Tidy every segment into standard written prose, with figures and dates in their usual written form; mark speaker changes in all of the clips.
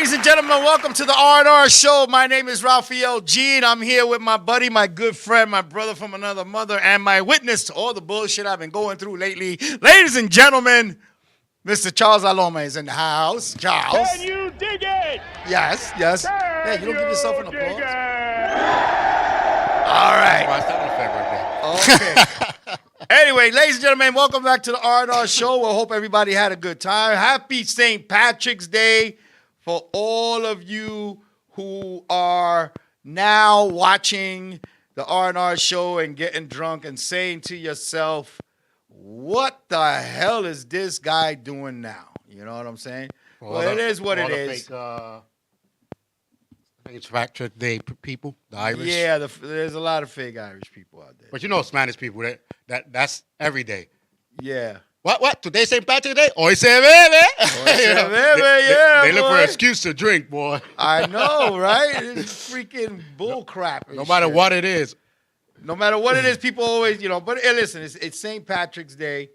Speaker 1: Ladies and gentlemen, welcome to the R&R Show. My name is Raphael G, and I'm here with my buddy, my good friend, my brother from another mother, and my witness to all the bullshit I've been going through lately. Ladies and gentlemen, Mr. Charles Aloma is in the house. Charles.
Speaker 2: Can you dig it?
Speaker 1: Yes. Hey, you don't give yourself an
Speaker 2: Dig
Speaker 1: applause?
Speaker 2: it?
Speaker 1: All right.
Speaker 3: My sound effect right
Speaker 1: Okay. Anyway, ladies and gentlemen, welcome back to the R&R Show. We hope everybody had a good time. Happy St. Patrick's Day for all of you who are now watching the R&R Show and getting drunk and saying to yourself, what the hell is this guy doing now? You know what I'm saying? Well, it is what it is.
Speaker 3: Fake, I think it's Patrick Day people, the Irish.
Speaker 1: Yeah, there's a lot of fake Irish people out there.
Speaker 3: But you know Spanish people, that's every day.
Speaker 1: Yeah.
Speaker 3: What? Today St. Patrick's Day? Hoy se bebe.
Speaker 1: se bebe, yeah,
Speaker 3: They look for
Speaker 1: boy.
Speaker 3: an excuse to drink, boy.
Speaker 1: I know, right? It's freaking bull crap.
Speaker 3: No matter what it is.
Speaker 1: No matter what it is, people always, but hey, listen, it's St. Patrick's Day.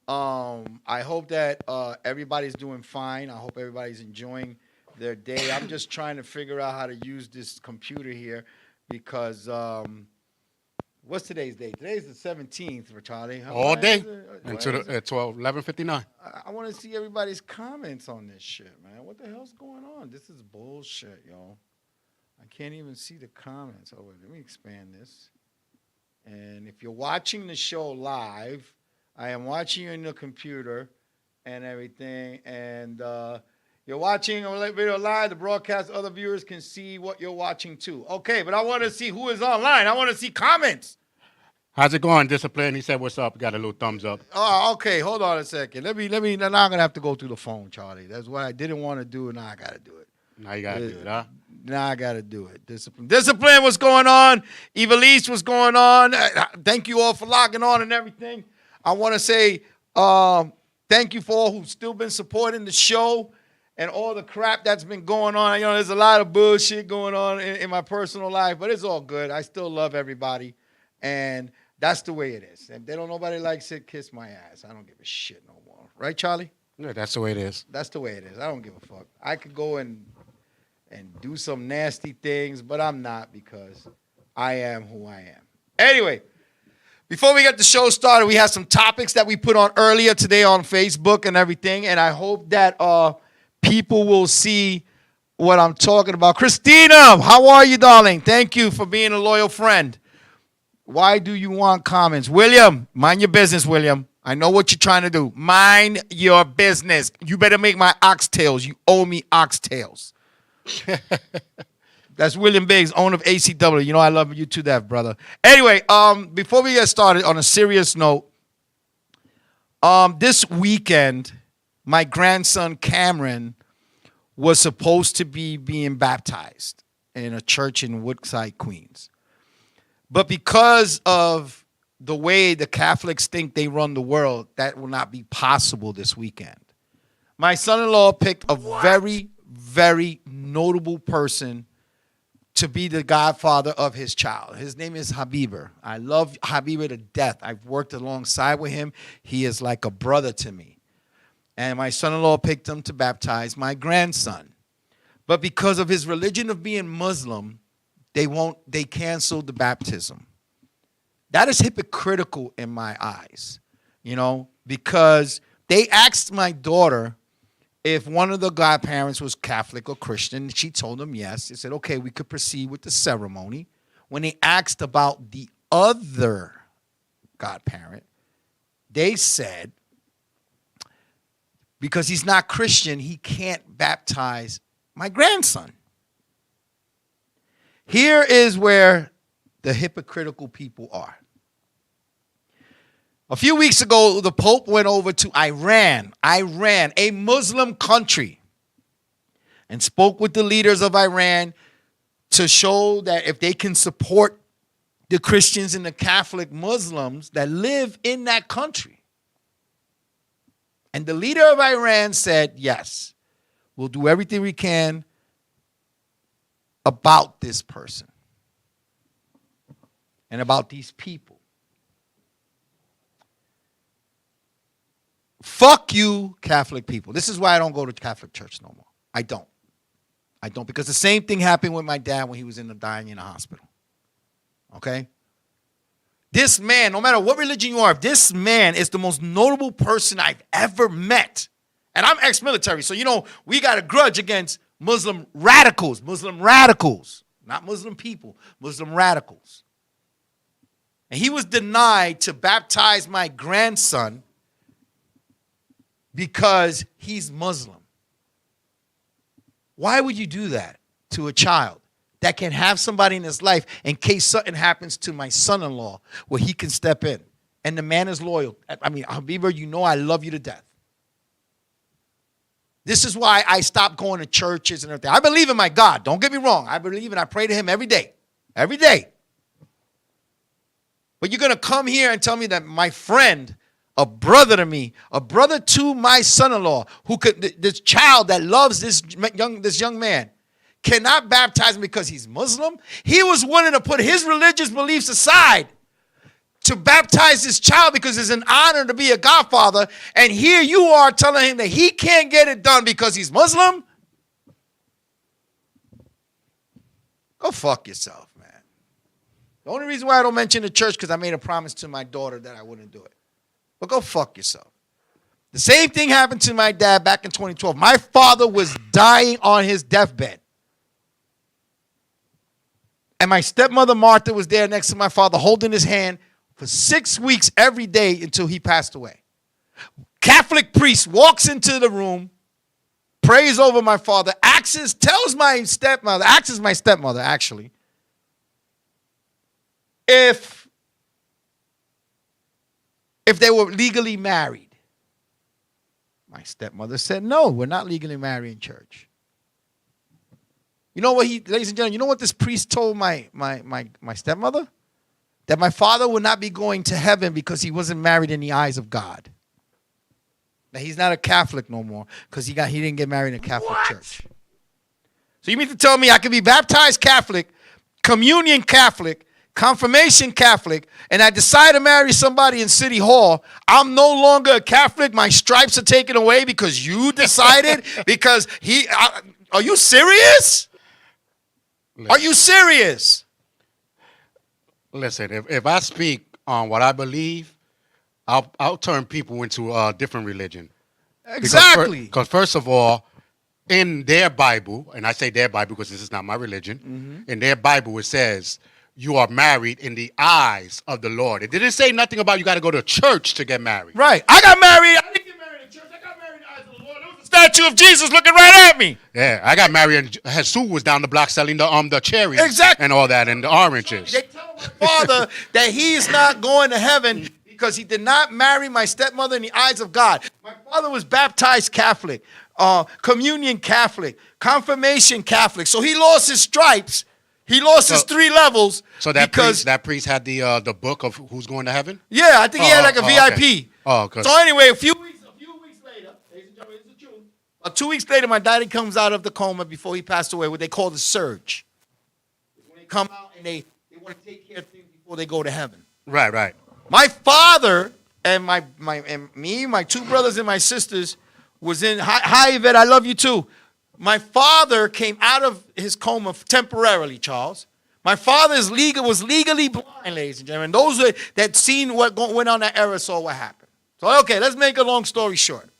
Speaker 1: I hope that everybody's doing fine. I hope everybody's enjoying their day. I'm just trying to figure out how to use this computer here because what's today's date? Today's the 17th for Charlie.
Speaker 3: All day until 11:59.
Speaker 1: I want to see everybody's comments on this shit, man. What the hell's going on? This is bullshit, yo. I can't even see the comments. Oh, wait, let me expand this. And if you're watching the show live, I am watching you in the computer and everything. And you're watching a video live. The broadcast, other viewers can see what you're watching too. Okay, but I want to see who is online. I want to see comments.
Speaker 3: How's it going, Discipline? He said, what's up? Got a little thumbs up.
Speaker 1: Oh, okay. Hold on a second. Let me. Now I'm gonna have to go through the phone, Charlie. That's what I didn't want to do, and now I gotta do it.
Speaker 3: Now you got to do it, huh?
Speaker 1: Now I got to do it. Discipline, what's going on? Evilise, what's going on? Thank you all for logging on and everything. I want to say thank you for all who've still been supporting the show and all the crap that's been going on. There's a lot of bullshit going on in my personal life, but it's all good. I still love everybody, and that's the way it is. If they don't nobody likes it, kiss my ass. I don't give a shit no more. Right, Charlie?
Speaker 3: Yeah, that's the way it is.
Speaker 1: That's the way it is. I don't give a fuck. I could go and do some nasty things, but I'm not because I am who I am. Anyway, before we get the show started, we have some topics that we put on earlier today on Facebook and everything, and I hope that people will see what I'm talking about. Christina, how are you, darling? Thank you for being a loyal friend. Why do you want comments? William, mind your business, William. I know what you're trying to do. Mind your business. You better make my oxtails. You owe me oxtails. That's William Biggs, owner of ACW. I love you to death, brother. Anyway, before we get started, on a serious note, this weekend, my grandson Cameron was supposed to be being baptized in a church in Woodside, Queens. But because of the way the Catholics think they run the world, that will not be possible this weekend. My son-in-law picked a very, very notable person to be the godfather of his child. His name is Habiber. I love Habiber to death. I've worked alongside with him. He is like a brother to me. And my son-in-law picked him to baptize my grandson. But because of his religion of being Muslim, they canceled the baptism. That is hypocritical in my eyes, because they asked my daughter if one of the godparents was Catholic or Christian. She told them yes. They said, okay, we could proceed with the ceremony. When they asked about the other godparent, they said, because he's not Christian, he can't baptize my grandson. Here is where the hypocritical people are. A few weeks ago, the Pope went over to Iran, a Muslim country, and spoke with the leaders of Iran to show that if they can support the Christians and the Catholic Muslims that live in that country. And the leader of Iran said, yes, we'll do everything we can about this person and about these people. Fuck you, Catholic people. This is why I don't go to Catholic church no more. I don't. I don't, because the same thing happened with my dad when he was dying in the hospital. Okay? This man, no matter what religion you are, this man is the most notable person I've ever met. And I'm ex-military, so we got a grudge against Muslim radicals, not Muslim people, Muslim radicals. And he was denied to baptize my grandson because he's Muslim. Why would you do that to a child that can have somebody in his life in case something happens to my son-in-law where he can step in? And the man is loyal. I mean, Habiba, I love you to death. This is why I stopped going to churches and everything. I believe in my God. Don't get me wrong. I believe and I pray to him every day. Every day. But you're going to come here and tell me that my friend, a brother to me, a brother to my son-in-law, this child that loves this young man, cannot baptize him because he's Muslim? He was willing to put his religious beliefs aside to baptize his child because it's an honor to be a godfather. And here you are telling him that he can't get it done because he's Muslim? Go fuck yourself, man. The only reason why I don't mention the church because I made a promise to my daughter that I wouldn't do it. But go fuck yourself. The same thing happened to my dad back in 2012. My father was dying on his deathbed. And my stepmother Martha was there next to my father holding his hand for 6 weeks every day until he passed away. Catholic priest walks into the room, prays over my father, asks my stepmother actually, if they were legally married. My stepmother said, no, we're not legally married in church. You know what ladies and gentlemen, you know what this priest told my stepmother? That my father would not be going to heaven because he wasn't married in the eyes of God. That he's not a Catholic no more because he didn't get married in a Catholic church. So you mean to tell me I could be baptized Catholic, communion Catholic, confirmation Catholic, and I decide to marry somebody in City Hall, I'm no longer a Catholic, my stripes are taken away because you decided? Because are you serious? Are you serious?
Speaker 3: Listen, if I speak on what I believe, I'll turn people into a different religion.
Speaker 1: Exactly.
Speaker 3: Because first of all, in their Bible, and I say their Bible because this is not my religion, in their Bible it says you are married in the eyes of the Lord. It didn't say nothing about you got to go to church to get married.
Speaker 1: Right. I got married. I didn't get married in church. I got married in the eyes of the Lord. There was a statue of Jesus looking right at me.
Speaker 3: Yeah, I got married and Jesus was down the block selling the cherries
Speaker 1: Exactly.
Speaker 3: and all that and the oranges.
Speaker 1: They tell my father that he's not going to heaven because he did not marry my stepmother in the eyes of God. My father was baptized Catholic, communion Catholic, confirmation Catholic. So he lost his stripes. He lost his 3 levels.
Speaker 3: So that priest had the book of who's going to heaven?
Speaker 1: Yeah, I think he had like a VIP.
Speaker 3: Okay. Oh, okay.
Speaker 1: So anyway, a few weeks later, ladies and gentlemen, this is the truth. 2 weeks later, my daddy comes out of the coma before he passed away, what they call the surge. When they come out and they want to take care of things before they go to heaven.
Speaker 3: Right.
Speaker 1: My father and my 2 brothers and my sisters was in. Hi, Yvette, I love you too. My father came out of his coma temporarily, Charles. My father was legally blind, ladies and gentlemen. Those that seen what went on that era saw what happened. So, okay, let's make a long story short.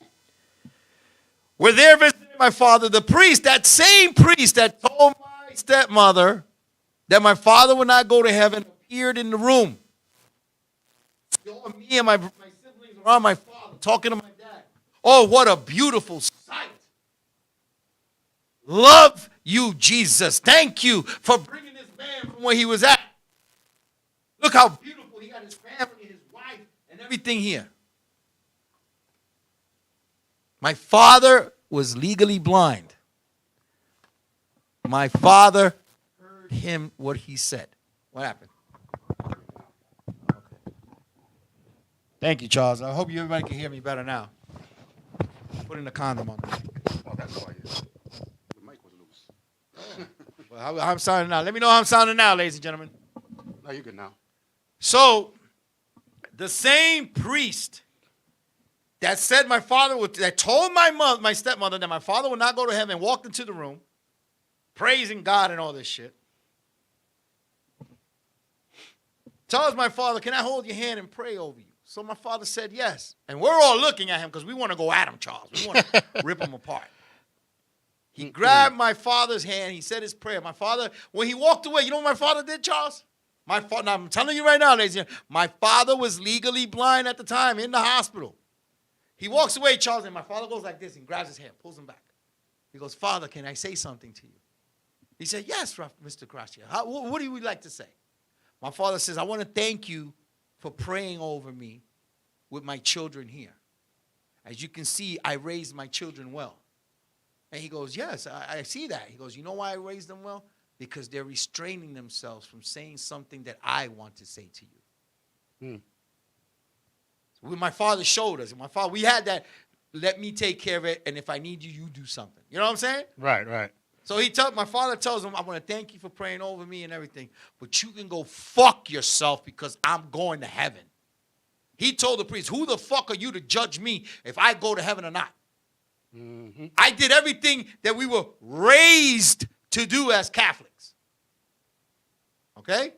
Speaker 1: We're there visiting my father. The priest, that same priest that told my stepmother that my father would not go to heaven, appeared in the room. Me and my siblings around my father, talking to my dad. Oh, what a beautiful sight. Love you, Jesus. Thank you for bringing this man from where he was at. Look how beautiful he got his family, his wife, and everything here. My father was legally blind. My father heard him what he said. What happened? Okay. Thank you, Charles. I hope everybody can hear me better now. Putting a condom on me.
Speaker 3: Oh, that's why the mic was loose.
Speaker 1: Well, I'm sounding now. Let me know how I'm sounding now, ladies and gentlemen.
Speaker 3: No, you're good now.
Speaker 1: So, the same priest that said that told my stepmother that my father would not go to heaven, walked into the room. praising God and all this shit. Tells my father, can I hold your hand and pray over you? So my father said yes. And we're all looking at him because we want to go at him, Charles. We want to rip him apart. He grabbed my father's hand. He said his prayer. My father, when he walked away, you know what my father did, Charles? Now, I'm telling you right now, ladies and gentlemen, my father was legally blind at the time in the hospital. He walks away, Charles, and my father goes like this and grabs his hand, pulls him back. He goes, Father, can I say something to you? He said, yes, Mr. Gracia. What do you like to say? My father says, I want to thank you for praying over me with my children here. As you can see, I raised my children well. And he goes, yes, I see that. He goes, you know why I raised them well? Because they're restraining themselves from saying something that I want to say to you. So my father showed us. We had that, let me take care of it, and if I need you, you do something. You know what I'm saying?
Speaker 3: Right, right.
Speaker 1: So my father tells him, I want to thank you for praying over me and everything, but you can go fuck yourself because I'm going to heaven. He told the priest, who the fuck are you to judge me if I go to heaven or not? Mm-hmm. I did everything that we were raised to do as Catholics. Okay?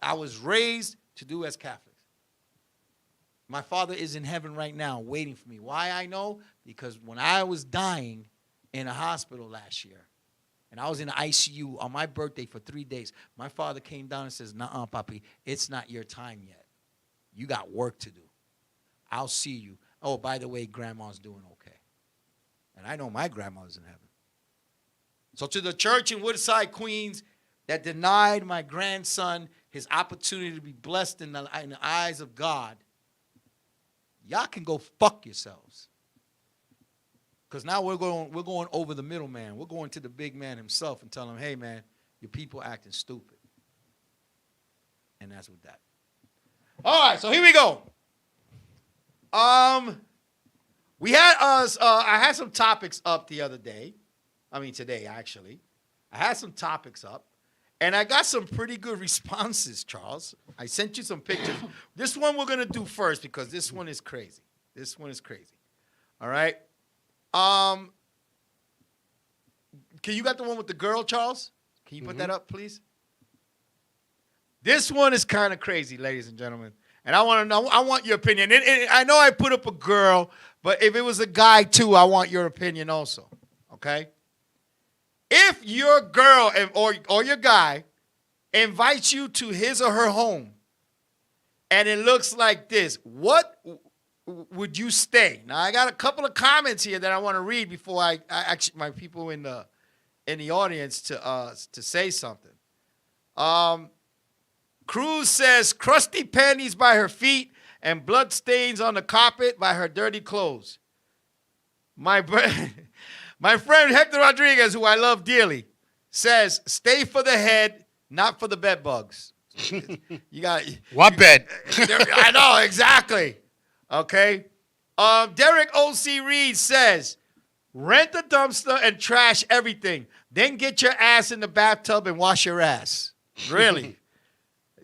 Speaker 1: I was raised to do as Catholics. My father is in heaven right now waiting for me. Why I know? Because when I was dying in a hospital last year, and I was in the ICU on my birthday for 3 days, my father came down and says, nuh-uh, Papi, it's not your time yet. You got work to do. I'll see you. Oh, by the way, Grandma's doing okay. And I know my grandma's in heaven. So to the church in Woodside, Queens, that denied my grandson his opportunity to be blessed in the eyes of God, y'all can go fuck yourselves. Because now we're going over the middleman. We're going to the big man himself and telling him, hey, man, your people acting stupid. And that's with that. All right, so here we go. We had I had some topics up the other day. I mean, today, actually. I had some topics up. And I got some pretty good responses, Charles. I sent you some pictures. This one we're going to do first because this one is crazy. This one is crazy. All right? Can you got the one with the girl, Charles? Can you put that up, please? This one is kind of crazy, ladies and gentlemen. And I want to know, I want your opinion. And I know I put up a girl, but if it was a guy too, I want your opinion also. Okay? If your girl or your guy invites you to his or her home and it looks like this, what would you stay? Now, I got a couple of comments here that I want to read before I actually my people in the audience to say something. Cruz says, crusty panties by her feet and blood stains on the carpet by her dirty clothes. My friend Hector Rodriguez, who I love dearly, says, stay for the head, not for the bed bugs. You got
Speaker 3: what bed?
Speaker 1: I know, exactly. Okay. Derek O.C. Reed says, rent a dumpster and trash everything. Then get your ass in the bathtub and wash your ass. Really?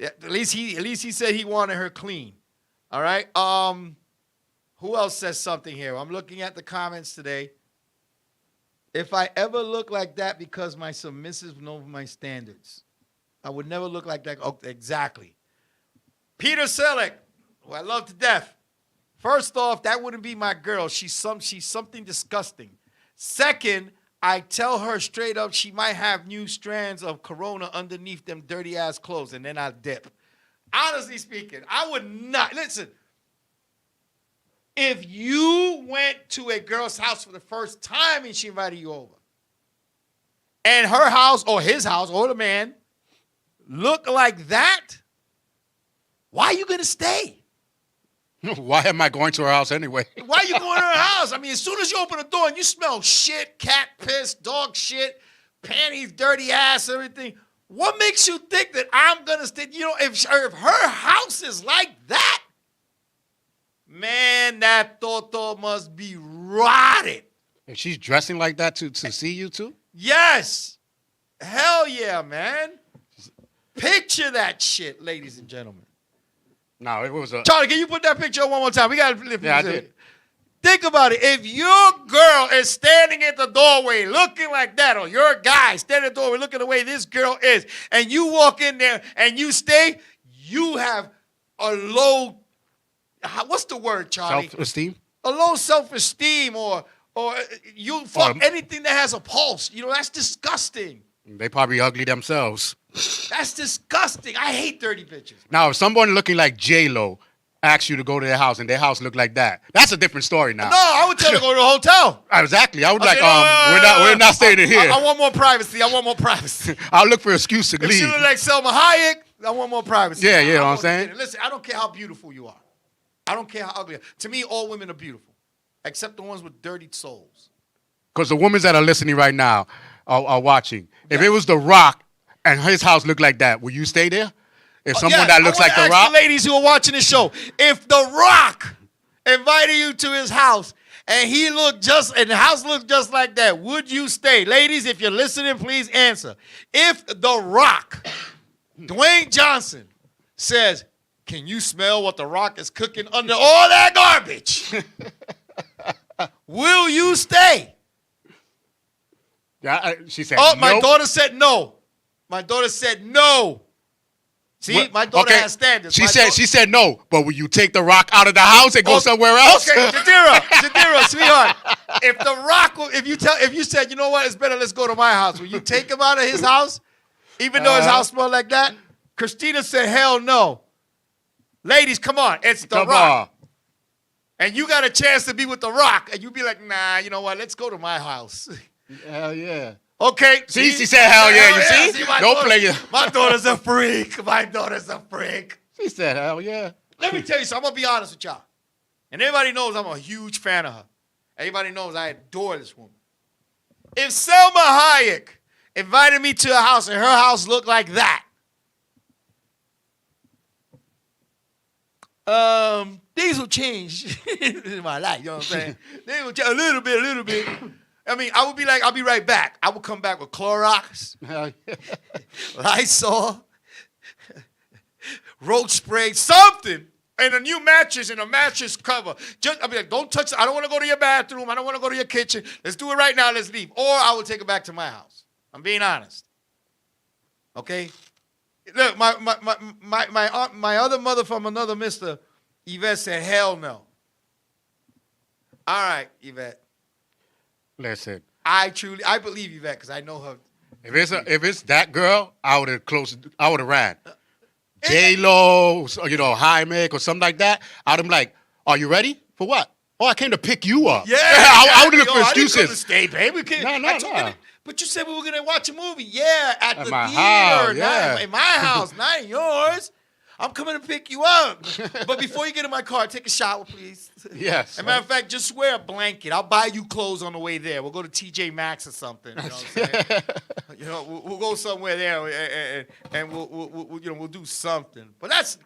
Speaker 1: At least he said he wanted her clean. All right. Who else says something here? I'm looking at the comments today. If I ever look like that because my submissives know my standards, I would never look like that. Oh, exactly. Peter Selleck, who I love to death. First off, that wouldn't be my girl. She's something disgusting. Second, I tell her straight up she might have new strands of corona underneath them dirty ass clothes, and then I dip. Honestly speaking, I would not. Listen, if you went to a girl's house for the first time and she invited you over, and her house or his house or the man look like that, why are you going to stay?
Speaker 3: Why am I going to her house anyway?
Speaker 1: Why are you going to her house? I mean, as soon as you open the door and you smell shit, cat piss, dog shit, panties, dirty ass, everything, what makes you think that I'm going to stay? You know, if her house is like that, man, that Toto must be rotted.
Speaker 3: If she's dressing like that to see you too?
Speaker 1: Yes. Hell yeah, man. Picture that shit, ladies and gentlemen.
Speaker 3: No, it was a...
Speaker 1: Charlie, can you put that picture up one more time? We got to...
Speaker 3: Yeah, I did.
Speaker 1: Think about it. If your girl is standing at the doorway looking like that, or your guy standing at the doorway looking the way this girl is, and you walk in there and you stay, you have a low, what's the word, Charlie?
Speaker 3: Self-esteem?
Speaker 1: A low self-esteem, or you fuck anything that has a pulse. You know, that's disgusting.
Speaker 3: They probably ugly themselves.
Speaker 1: That's disgusting. I hate dirty bitches.
Speaker 3: Now, if someone looking like J-Lo asks you to go to their house and their house look like that, that's a different story now.
Speaker 1: No, I would tell her to go to a hotel.
Speaker 3: Exactly. I would
Speaker 1: I'd
Speaker 3: like,
Speaker 1: say,
Speaker 3: we're not staying in here.
Speaker 1: I want more privacy. I want more privacy.
Speaker 3: I'll look for an excuse to
Speaker 1: If she
Speaker 3: leave.
Speaker 1: look like Selma Hayek, I want more privacy.
Speaker 3: Yeah, you know what I'm
Speaker 1: want to
Speaker 3: saying?
Speaker 1: get it. Listen, I don't care how beautiful you are. I don't care how ugly you are. To me, all women are beautiful, except the ones with dirty souls.
Speaker 3: Because the women that are listening right now are watching. If it was The Rock and his house looked like that, would you stay there? If someone that looks like The Rock?
Speaker 1: The ladies who are watching this show, if The Rock invited you to his house and the house looked just like that, would you stay? Ladies, if you're listening, please answer. If The Rock, Dwayne Johnson, says, can you smell what The Rock is cooking under all that garbage? Will you stay?
Speaker 3: Yeah, she said,
Speaker 1: Oh, my
Speaker 3: nope.
Speaker 1: daughter said no. My daughter said no. See,
Speaker 3: What?
Speaker 1: my daughter
Speaker 3: Okay.
Speaker 1: has standards.
Speaker 3: She said no, but will you take The Rock out of the house and go somewhere else?
Speaker 1: Okay, Jadira, sweetheart. If The Rock, if you said, you know what, it's better, let's go to my house. Will you take him out of his house, even though his house smelled like that? Christina said, hell no. Ladies, come on, it's The Rock. And you got a chance to be with The Rock, and you be like, nah, you know what, let's go to my house.
Speaker 3: Hell yeah.
Speaker 1: Okay.
Speaker 3: See, she said hell yeah. You see? Don't play it.
Speaker 1: My daughter's a freak. My daughter's a freak.
Speaker 3: She said hell yeah.
Speaker 1: Let me tell you something. I'm going to be honest with y'all. And everybody knows I'm a huge fan of her. Everybody knows I adore this woman. If Selma Hayek invited me to a house and her house looked like that, things will change in my life. You know what I'm saying? They will change a little bit. I mean, I would be like, I'll be right back. I would come back with Clorox,
Speaker 3: Hell yeah.
Speaker 1: Lysol, roach spray, something, and a new mattress and a mattress cover. I'll be like, don't touch it. I don't want to go to your bathroom. I don't want to go to your kitchen. Let's do it right now. Let's leave. Or I will take it back to my house. I'm being honest. Okay? Look, my other mother from another mister, Yvette, said, hell no. All right, Yvette.
Speaker 3: Listen.
Speaker 1: I believe Yvette because I know her.
Speaker 3: If it's that girl, I would have ran. J-Lo, Jaime or something like that. I'd have been like, are you ready? For what? Oh, I came to pick you up.
Speaker 1: Yeah.
Speaker 3: I would have looked for
Speaker 1: I didn't come to
Speaker 3: excuses.
Speaker 1: stay, babe.
Speaker 3: No.
Speaker 1: But you said we were going to watch a movie. Yeah, at the
Speaker 3: my
Speaker 1: theater.
Speaker 3: house, yeah.
Speaker 1: In my house, not in yours. I'm coming to pick you up. But before you get in my car, take a shower, please.
Speaker 3: Yes.
Speaker 1: As a matter of fact, just wear a blanket. I'll buy you clothes on the way there. We'll go to TJ Maxx or something. You know what I'm saying? We'll go somewhere there and we'll do something. But that's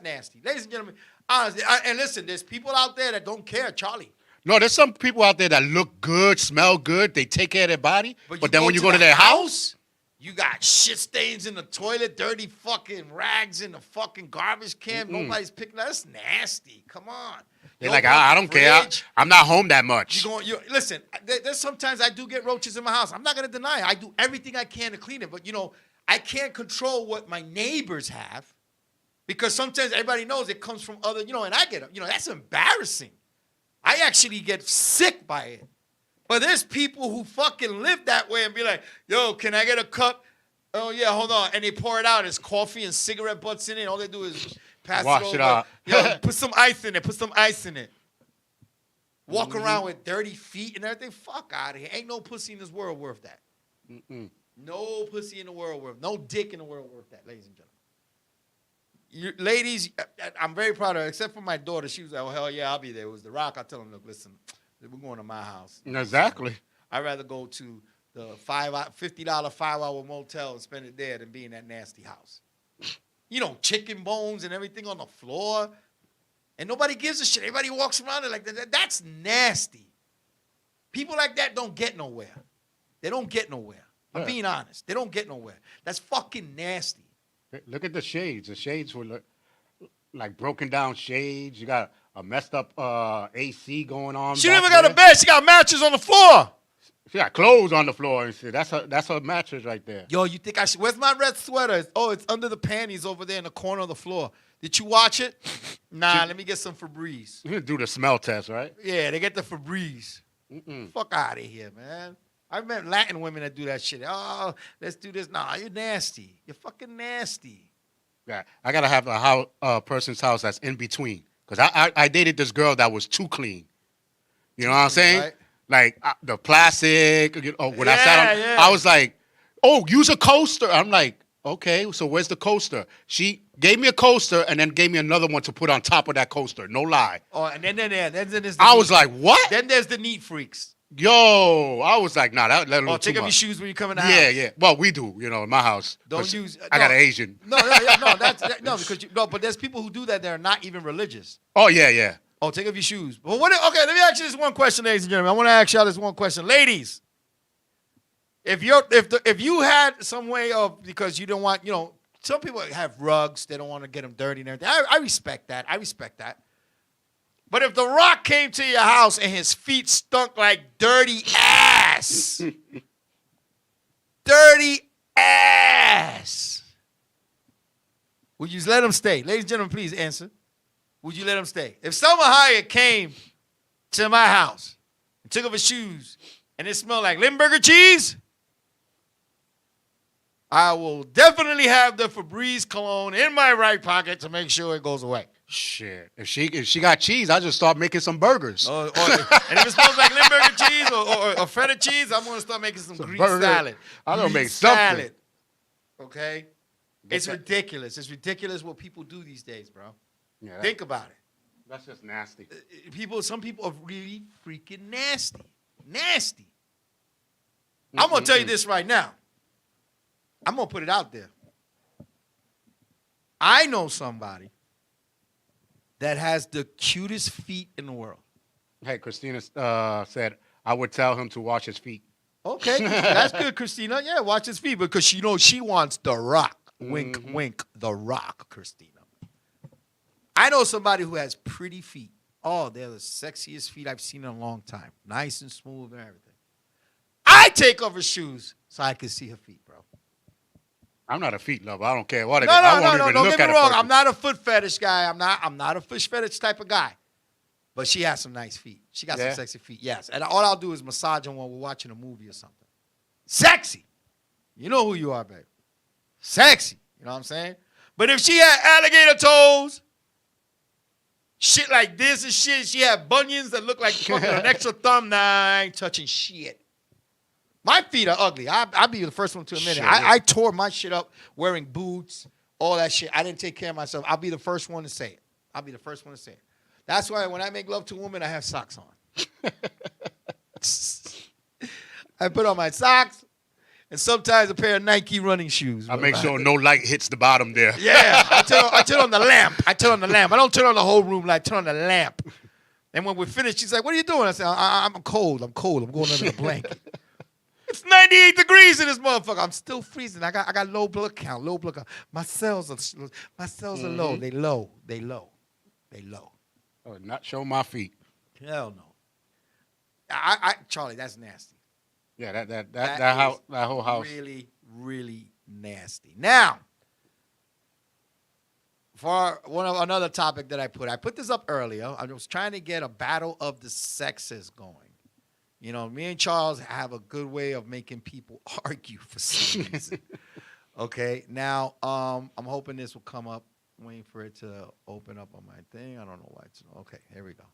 Speaker 1: nasty. Ladies and gentlemen, honestly, and listen, there's people out there that don't care, Charlie.
Speaker 3: No, there's some people out there that look good, smell good, they take care of their body. But then when you go to their house,
Speaker 1: you got shit stains in the toilet, dirty fucking rags in the fucking garbage can. Nobody's picking that. That's nasty. Come on.
Speaker 3: they're like, I don't care. I'm not home that much.
Speaker 1: Listen, there's sometimes I do get roaches in my house. I'm not going to deny it. I do everything I can to clean it. But, I can't control what my neighbors have because sometimes everybody knows it comes from other, and I get, that's embarrassing. I actually get sick by it. But there's people who fucking live that way and be like, yo, can I get a cup? Oh, yeah, hold on. And they pour it out. There's coffee and cigarette butts in it. All they do is pass
Speaker 3: Wash
Speaker 1: it over.
Speaker 3: it out.
Speaker 1: Yo, put some ice in it. Walk around with dirty feet and everything. Fuck out of here. Ain't no pussy in this world worth that. No pussy in the world worth. No dick in the world worth that, ladies and gentlemen. Ladies, I'm very proud of her, except for my daughter. She was like, oh, hell yeah, I'll be there. It was The Rock. I tell them, look, listen, we're going to my house.
Speaker 3: Exactly.
Speaker 1: I'd rather go to the $50 5-hour motel and spend it there than be in that nasty house. Chicken bones and everything on the floor. And nobody gives a shit. Everybody walks around it like that. That's nasty. People like that don't get nowhere. They don't get nowhere. I'm being honest. They don't get nowhere. That's fucking nasty.
Speaker 3: Look at the shades. The shades were like broken down shades. You got a messed up AC going on.
Speaker 1: She
Speaker 3: back
Speaker 1: never got a
Speaker 3: there.
Speaker 1: bed. She got mattress on the floor.
Speaker 3: She got clothes on the floor and shit. That's her mattress right there.
Speaker 1: Yo, you think I should? Where's my red sweater? Oh, it's under the panties over there in the corner of the floor. Did you watch it? Nah, let me get some Febreze.
Speaker 3: You do the smell test, right?
Speaker 1: Yeah, they get the Febreze. Fuck out of here, man. I've met Latin women that do that shit. Oh, let's do this. Nah, you're nasty. You're fucking nasty.
Speaker 3: Yeah, I gotta have a person's house that's in between. Cause I dated this girl that was too clean. You know what I'm saying?
Speaker 1: Right.
Speaker 3: Like the plastic. When I sat on,
Speaker 1: Yeah.
Speaker 3: I was like, "Oh, use a coaster." I'm like, "Okay, so where's the coaster?" She gave me a coaster and then gave me another one to put on top of that coaster. No lie.
Speaker 1: Oh, and then there's the
Speaker 3: I was like, "What?"
Speaker 1: then there's the neat freaks.
Speaker 3: Yo, I was like, "Nah, that let
Speaker 1: Oh,
Speaker 3: too
Speaker 1: take off your
Speaker 3: much."
Speaker 1: shoes when you come in the house.
Speaker 3: Yeah. Well, we do, in my house.
Speaker 1: Don't
Speaker 3: 'Cause
Speaker 1: use.
Speaker 3: I got
Speaker 1: no.
Speaker 3: an Asian.
Speaker 1: No, because but there's people who do that. They're not even religious.
Speaker 3: Oh yeah.
Speaker 1: Oh, take off your shoes. But okay, let me ask you this one question, ladies and gentlemen. I want to ask y'all this one question, ladies. If you had some way of, because you don't want, some people have rugs, they don't want to get them dirty and everything. I respect that. But if The Rock came to your house and his feet stunk like dirty ass, would you let him stay? Ladies and gentlemen, please answer. Would you let him stay? If Selma Hayek came to my house and took off his shoes and it smelled like Limburger cheese, I will definitely have the Febreze cologne in my right pocket to make sure it goes away.
Speaker 3: Shit. If she got cheese, I just start making some burgers.
Speaker 1: And if it smells like Limburger cheese or feta cheese, I'm going to start making some Greek
Speaker 3: burger.
Speaker 1: salad.
Speaker 3: I'm gonna
Speaker 1: Greek
Speaker 3: make something.
Speaker 1: salad. Okay? It's
Speaker 3: that.
Speaker 1: ridiculous. It's ridiculous what people do these days, bro.
Speaker 3: Yeah,
Speaker 1: Think about it.
Speaker 3: that's just nasty.
Speaker 1: Some people are really freaking nasty. Nasty. I'm going to tell you this right now. I'm going to put it out there. I know somebody that has the cutest feet in the world.
Speaker 3: Hey, Christina said I would tell him to wash his feet.
Speaker 1: Okay, that's good, Christina. Yeah, watch his feet because she wants The Rock. Wink, wink, The Rock, Christina. I know somebody who has pretty feet. Oh, they're the sexiest feet I've seen in a long time. Nice and smooth and everything. I take off her shoes so I can see her feet, bro.
Speaker 3: I'm not a feet lover. I don't care what it is.
Speaker 1: No.
Speaker 3: I won't even
Speaker 1: Don't
Speaker 3: look
Speaker 1: get
Speaker 3: at
Speaker 1: me
Speaker 3: a
Speaker 1: wrong.
Speaker 3: person.
Speaker 1: I'm not a foot fetish guy. I'm not a fish fetish type of guy. But she has some nice feet. She got some sexy feet. Yes. And all I'll do is massage them while we're watching a movie or something. Sexy. You know who you are, babe. Sexy. You know what I'm saying? But if she had alligator toes, shit like this and shit, she had bunions that look like fucking an extra thumb, nah, I ain't touching shit. My feet are ugly. I'll be the first one to admit it. I tore my shit up wearing boots, all that shit. I didn't take care of myself. I'll be the first one to say it. That's why when I make love to a woman, I have socks on. I put on my socks and sometimes a pair of Nike running shoes.
Speaker 3: I make sure no light hits the bottom there.
Speaker 1: Yeah, I turn on the lamp. I don't turn on the whole room light. I turn on the lamp. And when we're finished, she's like, "What are you doing?" I said, "I'm cold. I'm going under the blanket." It's 98 degrees in this motherfucker. I'm still freezing. I got low blood count. My cells are low. They low.
Speaker 3: Oh, not show my feet.
Speaker 1: Hell no. Charlie, that's nasty.
Speaker 3: Yeah, that whole house.
Speaker 1: Really, really nasty. Now, for another topic that I put this up earlier. I was trying to get a battle of the sexes going. Me and Charles have a good way of making people argue for some reason. Okay, now I'm hoping this will come up. I'm waiting for it to open up on my thing. I don't know why it's okay. Here we go.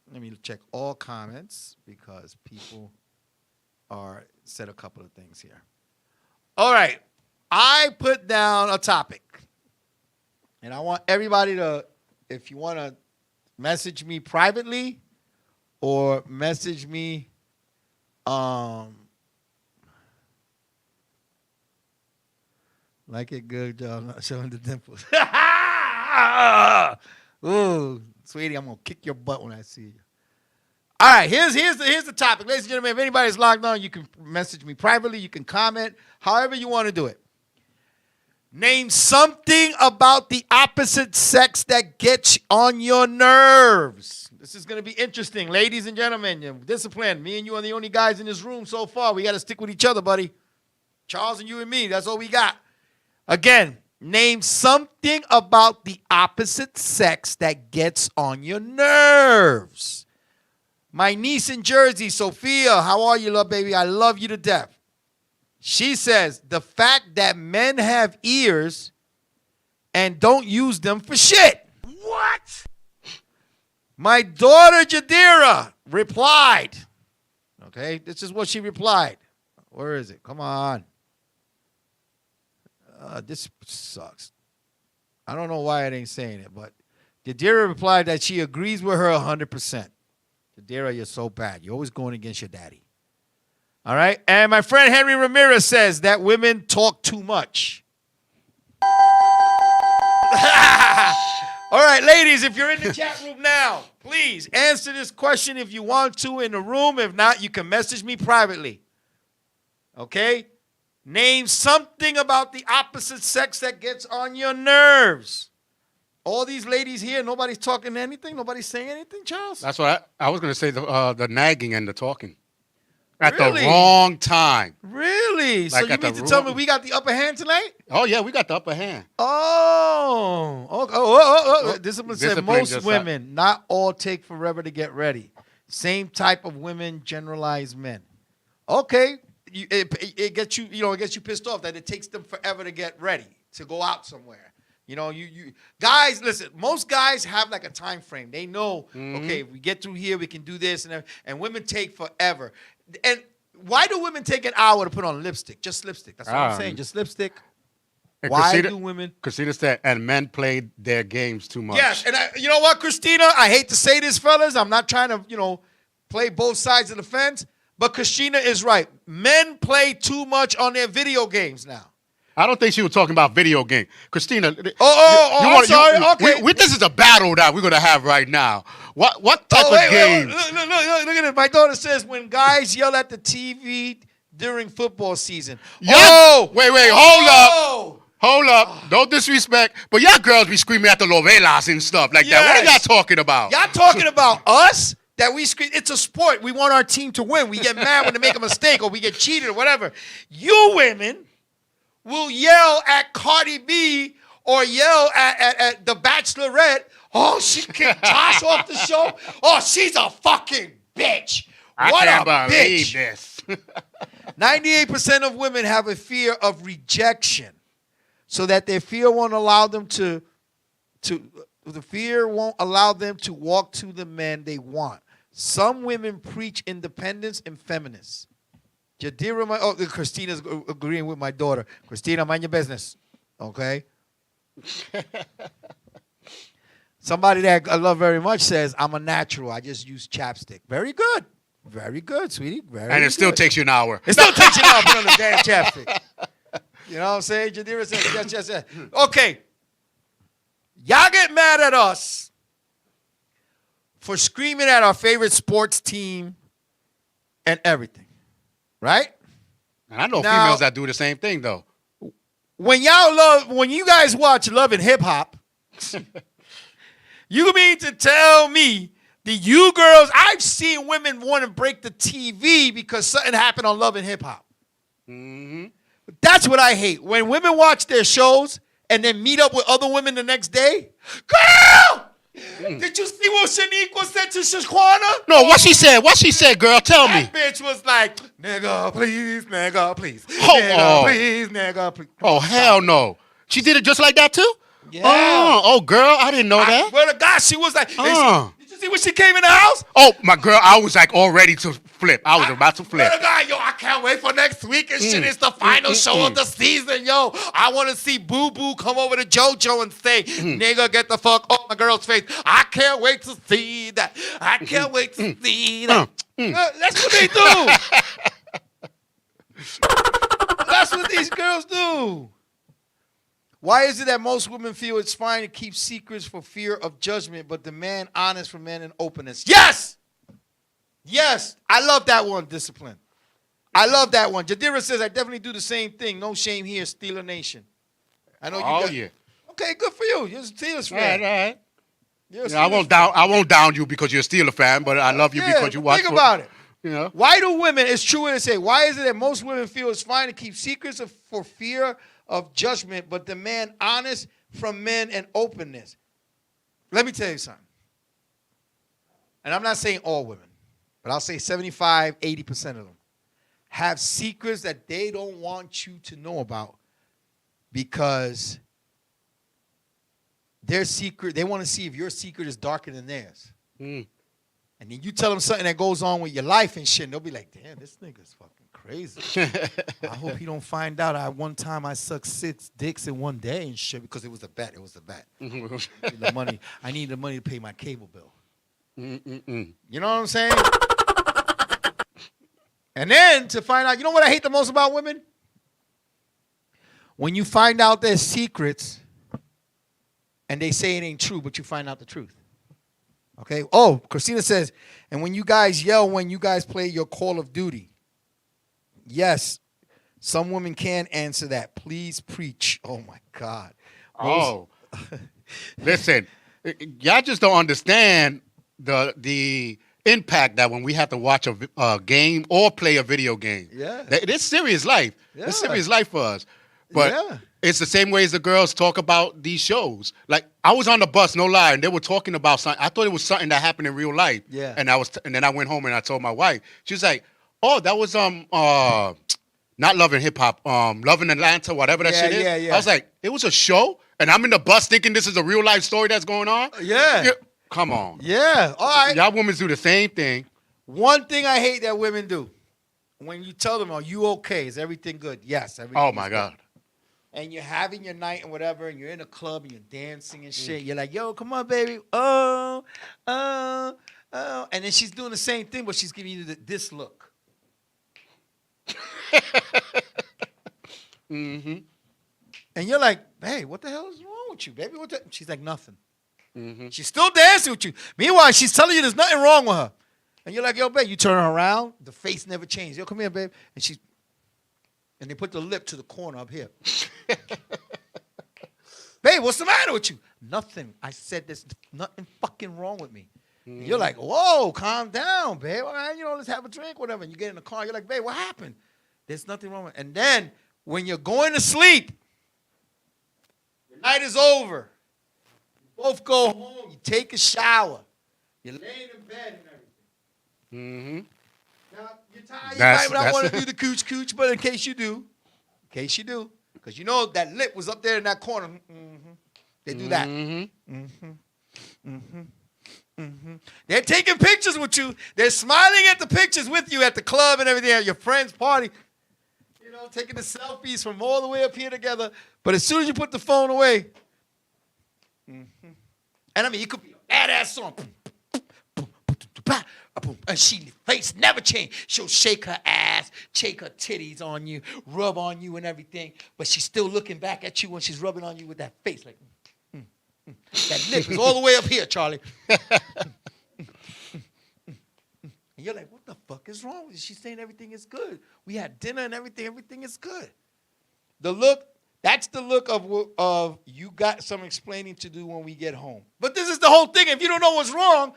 Speaker 1: Let me check all comments because people said a couple of things here. All right, I put down a topic, and I want everybody to, if you want to message me privately. Or message me like it good, y'all not showing the dimples. Ooh, sweetie, I'm gonna kick your butt when I see you. All right, here's the topic. Ladies and gentlemen, if anybody's logged on, you can message me privately, you can comment, however you want to do it. Name something about the opposite sex that gets on your nerves. This is going to be interesting. Ladies and gentlemen, discipline. Me and you are the only guys in this room so far. We got to stick with each other, buddy. Charles and you and me, that's all we got. Again, name something about the opposite sex that gets on your nerves. My niece in Jersey, Sophia, how are you, love baby? I love you to death. She says, the fact that men have ears and don't use them for shit.
Speaker 3: What?
Speaker 1: My daughter Jadira replied. Okay, this is what she replied. Where is it? Come on. This sucks. I don't know why it ain't saying it, but Jadira replied that she agrees with her 100%. Jadira, you're so bad. You're always going against your daddy. All right? And my friend Henry Ramirez says that women talk too much. All right, ladies, if you're in the chat room now, please answer this question if you want to in the room. If not, you can message me privately. Okay? Name something about the opposite sex that gets on your nerves. All these ladies here, nobody's talking anything? Nobody's saying anything, Charles?
Speaker 3: That's what I was going to say, the nagging and the talking. At
Speaker 1: Really?
Speaker 3: the wrong time.
Speaker 1: Really? So
Speaker 3: Like
Speaker 1: you
Speaker 3: at
Speaker 1: mean
Speaker 3: the
Speaker 1: to tell me
Speaker 3: wrong-
Speaker 1: we got the upper hand tonight?
Speaker 3: Oh, yeah, we got the upper hand.
Speaker 1: Discipline said
Speaker 3: Discipline
Speaker 1: most
Speaker 3: just
Speaker 1: women, not all, take forever to get ready. Same type of women generalize men. Okay, it gets you, it gets you pissed off that it takes them forever to get ready to go out somewhere. You guys, listen. Most guys have like a time frame. They know, okay, if we get through here, we can do this, and women take forever. And why do women take an hour to put on lipstick? Just lipstick. That's what I'm saying. Just lipstick.
Speaker 3: And
Speaker 1: Why do women?
Speaker 3: Christina said, and men played their games too much.
Speaker 1: Yes, and you know what, Christina? I hate to say this, fellas. I'm not trying to, play both sides of the fence, but Christina is right. Men play too much on their video games now.
Speaker 3: I don't think she was talking about video game. Christina.
Speaker 1: I'm sorry. Okay.
Speaker 3: This is a battle that we're going to have right now. What type of games?
Speaker 1: Look at it. My daughter says when guys yell at the TV during football season.
Speaker 3: Yeah.
Speaker 1: Oh!
Speaker 3: Wait, hold up. Don't disrespect. But y'all girls be screaming at the novelas and stuff like that. What are y'all talking about?
Speaker 1: Y'all talking about us? That we scream. It's a sport. We want our team to win. We get mad when they make a mistake or we get cheated or whatever. You women will yell at Cardi B or yell at the Bachelorette. Oh, she kicked Josh off the show. Oh, she's a fucking bitch. What
Speaker 3: I
Speaker 1: a
Speaker 3: can't believe
Speaker 1: bitch.
Speaker 3: this.
Speaker 1: 98% of women have a fear of rejection, so that their fear won't allow them to walk to the man they want. Some women preach independence and feminists. Jadira, Christina's agreeing with my daughter. Christina, mind your business, okay? Somebody that I love very much says, I'm a natural. I just use chapstick. Very good. Very good, sweetie.
Speaker 3: And it still takes you an hour.
Speaker 1: It still takes you an hour to put on the damn chapstick. You know what I'm saying? Jadira says, yes. Okay. Y'all get mad at us for screaming at our favorite sports team and everything. Right?
Speaker 3: And I know
Speaker 1: Now,
Speaker 3: females that do the same thing, though.
Speaker 1: When you guys watch Love and Hip Hop, you mean to tell me that you girls, I've seen women want to break the TV because something happened on Love and Hip Hop.
Speaker 3: Mm-hmm.
Speaker 1: That's what I hate. When women watch their shows and then meet up with other women the next day. Girl! Did you see what Shaniqua said to Shaquana?
Speaker 3: No, what she said, girl, tell me.
Speaker 1: That bitch was like, nigga, please, nigga, please.
Speaker 3: Oh.
Speaker 1: Nigga, please.
Speaker 3: Oh, hell no. She did it just like that, too?
Speaker 1: Yeah.
Speaker 3: Oh, girl, I didn't know that.
Speaker 1: Well, the guy, she was like, did you see when she came in the house?
Speaker 3: Oh, my girl, I was like all ready to flip. I was about to flip.
Speaker 1: Well, the guy, I can't wait for next week and shit. It's the final show of the season, yo. I want to see Boo Boo come over to JoJo and say, nigga, get the fuck off my girl's face. I can't wait to see that. I can't wait to see that. That's what they do. That's what these girls do. Why is it that most women feel it's fine to keep secrets for fear of judgment, but demand honest from men and openness? Yes! Yes. I love that one, discipline. I love that one. Jadira says, I definitely do the same thing. No shame here, Steeler Nation. I know you
Speaker 3: Oh
Speaker 1: got.
Speaker 3: yeah.
Speaker 1: Okay, good for you. You're a Steelers
Speaker 3: All right,
Speaker 1: fan.
Speaker 3: all right.
Speaker 1: You're a
Speaker 3: Yeah, I
Speaker 1: Steelers
Speaker 3: won't
Speaker 1: fan.
Speaker 3: down. I won't down you because you're a Steeler fan, but I love you
Speaker 1: Yeah,
Speaker 3: because you
Speaker 1: but
Speaker 3: watch.
Speaker 1: think about it.
Speaker 3: You know.
Speaker 1: Why do women, it's true what they say, why is it that most women feel it's fine to keep secrets for fear of judgment, but demand honest from men and openness? Let me tell you something. And I'm not saying all women, but I'll say 75, 80% of them have secrets that they don't want you to know about because their secret, they want to see if your secret is darker than theirs.
Speaker 3: Mm.
Speaker 1: And then you tell them something that goes on with your life and shit, and they'll be like, damn, this nigga's fucking crazy. I hope he don't find out one time I sucked 6 dicks in one day and shit because it was a bet. It was a bet. The money. I need the money to pay my cable bill.
Speaker 3: Mm-mm-mm.
Speaker 1: You know what I'm saying? And then to find out, you know what I hate the most about women? When you find out their secrets and they say it ain't true, but you find out the truth. Okay? Oh, Christina says, and when you guys yell when you guys play your Call of Duty. Yes, some women can answer that. Please preach. Oh, my God.
Speaker 3: Oh. Listen, y'all just don't understand the impact that when we have to watch a game or play a video game.
Speaker 1: Yeah.
Speaker 3: It's serious life.
Speaker 1: Yeah.
Speaker 3: It's serious life for us. But
Speaker 1: Yeah.
Speaker 3: it's the same way as the girls talk about these shows. Like I was on the bus, no lie, and they were talking about something. I thought it was something that happened in real life.
Speaker 1: Yeah.
Speaker 3: And and then I went home and I told my wife. She was like, "Oh, that was not Loving Hip Hop, Loving Atlanta, whatever that shit is."
Speaker 1: Yeah.
Speaker 3: I was like, "It was a show," and I'm in the bus thinking this is a real life story that's going on.
Speaker 1: Yeah.
Speaker 3: Come on.
Speaker 1: Yeah. All right.
Speaker 3: Y'all women do the same thing.
Speaker 1: One thing I hate that women do, when you tell them, "Are you okay? Is everything good?" Yes, everything.
Speaker 3: Oh my God.
Speaker 1: And you're having your night and whatever, and you're in a club and you're dancing and shit. You're like, "Yo, come on, baby." Oh. And then she's doing the same thing, but she's giving you this look.
Speaker 3: Mm-hmm.
Speaker 1: And you're like, "Hey, what the hell is wrong with you, baby?" She's like, "Nothing."
Speaker 3: Mm-hmm.
Speaker 1: She's still dancing with you. Meanwhile, she's telling you there's nothing wrong with her. And you're like, "Yo, babe," you turn her around, the face never changed. "Yo, come here, babe." And they put the lip to the corner up here. "Babe, what's the matter with you?" "Nothing. I said there's nothing fucking wrong with me." Mm-hmm. You're like, "Whoa, calm down, babe. All right, let's have a drink, whatever." And you get in the car, you're like, "Babe, what happened?" "There's nothing wrong with it." And then when you're going to sleep, the night is over. You both go home, you take a shower, you're laying in bed and everything.
Speaker 3: Mm-hmm.
Speaker 1: Now, you're tired, you might not want to do the cooch, but in case you do, because you know that lip was up there in that corner. Mm-hmm. They do that.
Speaker 3: Mm-hmm.
Speaker 1: Mm-hmm. Mm-hmm. Mm-hmm. They're taking pictures with you. They're smiling at the pictures with you at the club and everything, at your friend's party. Taking the selfies from all the way up here together. But as soon as you put the phone away, mm-hmm. And I mean, you could be a badass song. And she face never change. She'll shake her ass, shake her titties on you, rub on you and everything. But she's still looking back at you when she's rubbing on you with that face. Like, that lip is all the way up here, Charlie. And you're like, "What the fuck is wrong with you?" She's saying everything is good. We had dinner and everything is good. The look, that's the look of you got some explaining to do when we get home. But this is the whole thing. If you don't know what's wrong,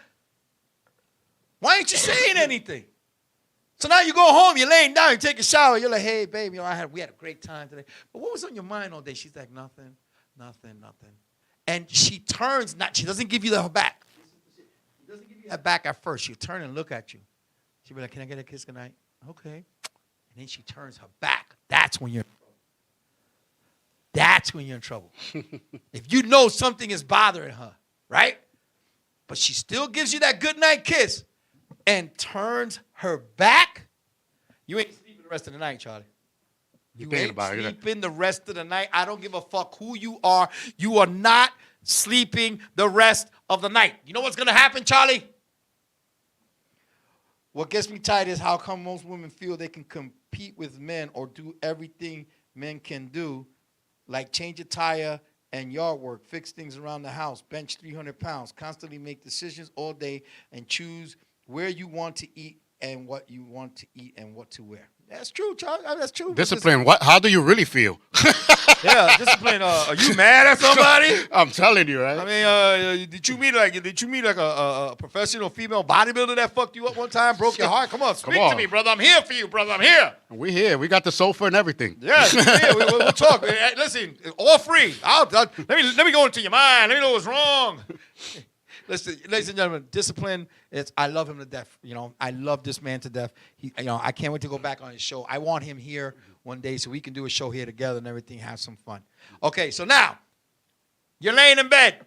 Speaker 1: why ain't you saying anything? So now you go home, you're laying down, you take a shower, you're like, "Hey, baby, we had a great time today." But what was on your mind all day? She's like, "Nothing. And she turns, she doesn't give you her back. She doesn't give you her back at first. She'll turn and look at you. She'll be like, "Can I get a kiss goodnight?" "Okay." And then she turns her back. That's when you're in trouble. If you know something is bothering her, right? But she still gives you that goodnight kiss and turns her back, you ain't sleeping the rest of the night, Charlie. You ain't sleeping the rest of the night. I don't give a fuck who you are. You are not sleeping the rest of the night. You know what's going to happen, Charlie? What gets me tight is how come most women feel they can compete with men or do everything men can do, like change a tire and yard work, fix things around the house, bench 300 pounds, constantly make decisions all day, and choose where you want to eat and what you want to eat and what to wear. That's true, Charles. That's true.
Speaker 3: Discipline. What? How do you really feel?
Speaker 1: Yeah, discipline. Are you mad at somebody?
Speaker 3: I'm telling you, right?
Speaker 1: I mean, did you meet like a professional female bodybuilder that fucked you up one time, broke your heart? Come on, speak to me, brother. I'm here for you, brother. I'm here.
Speaker 3: We here. We got the sofa and everything.
Speaker 1: Yeah, we'll talk. Listen, all free. Let me go into your mind. Let me know what's wrong. Listen, ladies and gentlemen, discipline. I love him to death. You know, I love this man to death. I can't wait to go back on his show. I want him here one day so we can do a show here together and everything, have some fun. Okay, so now you're laying in bed.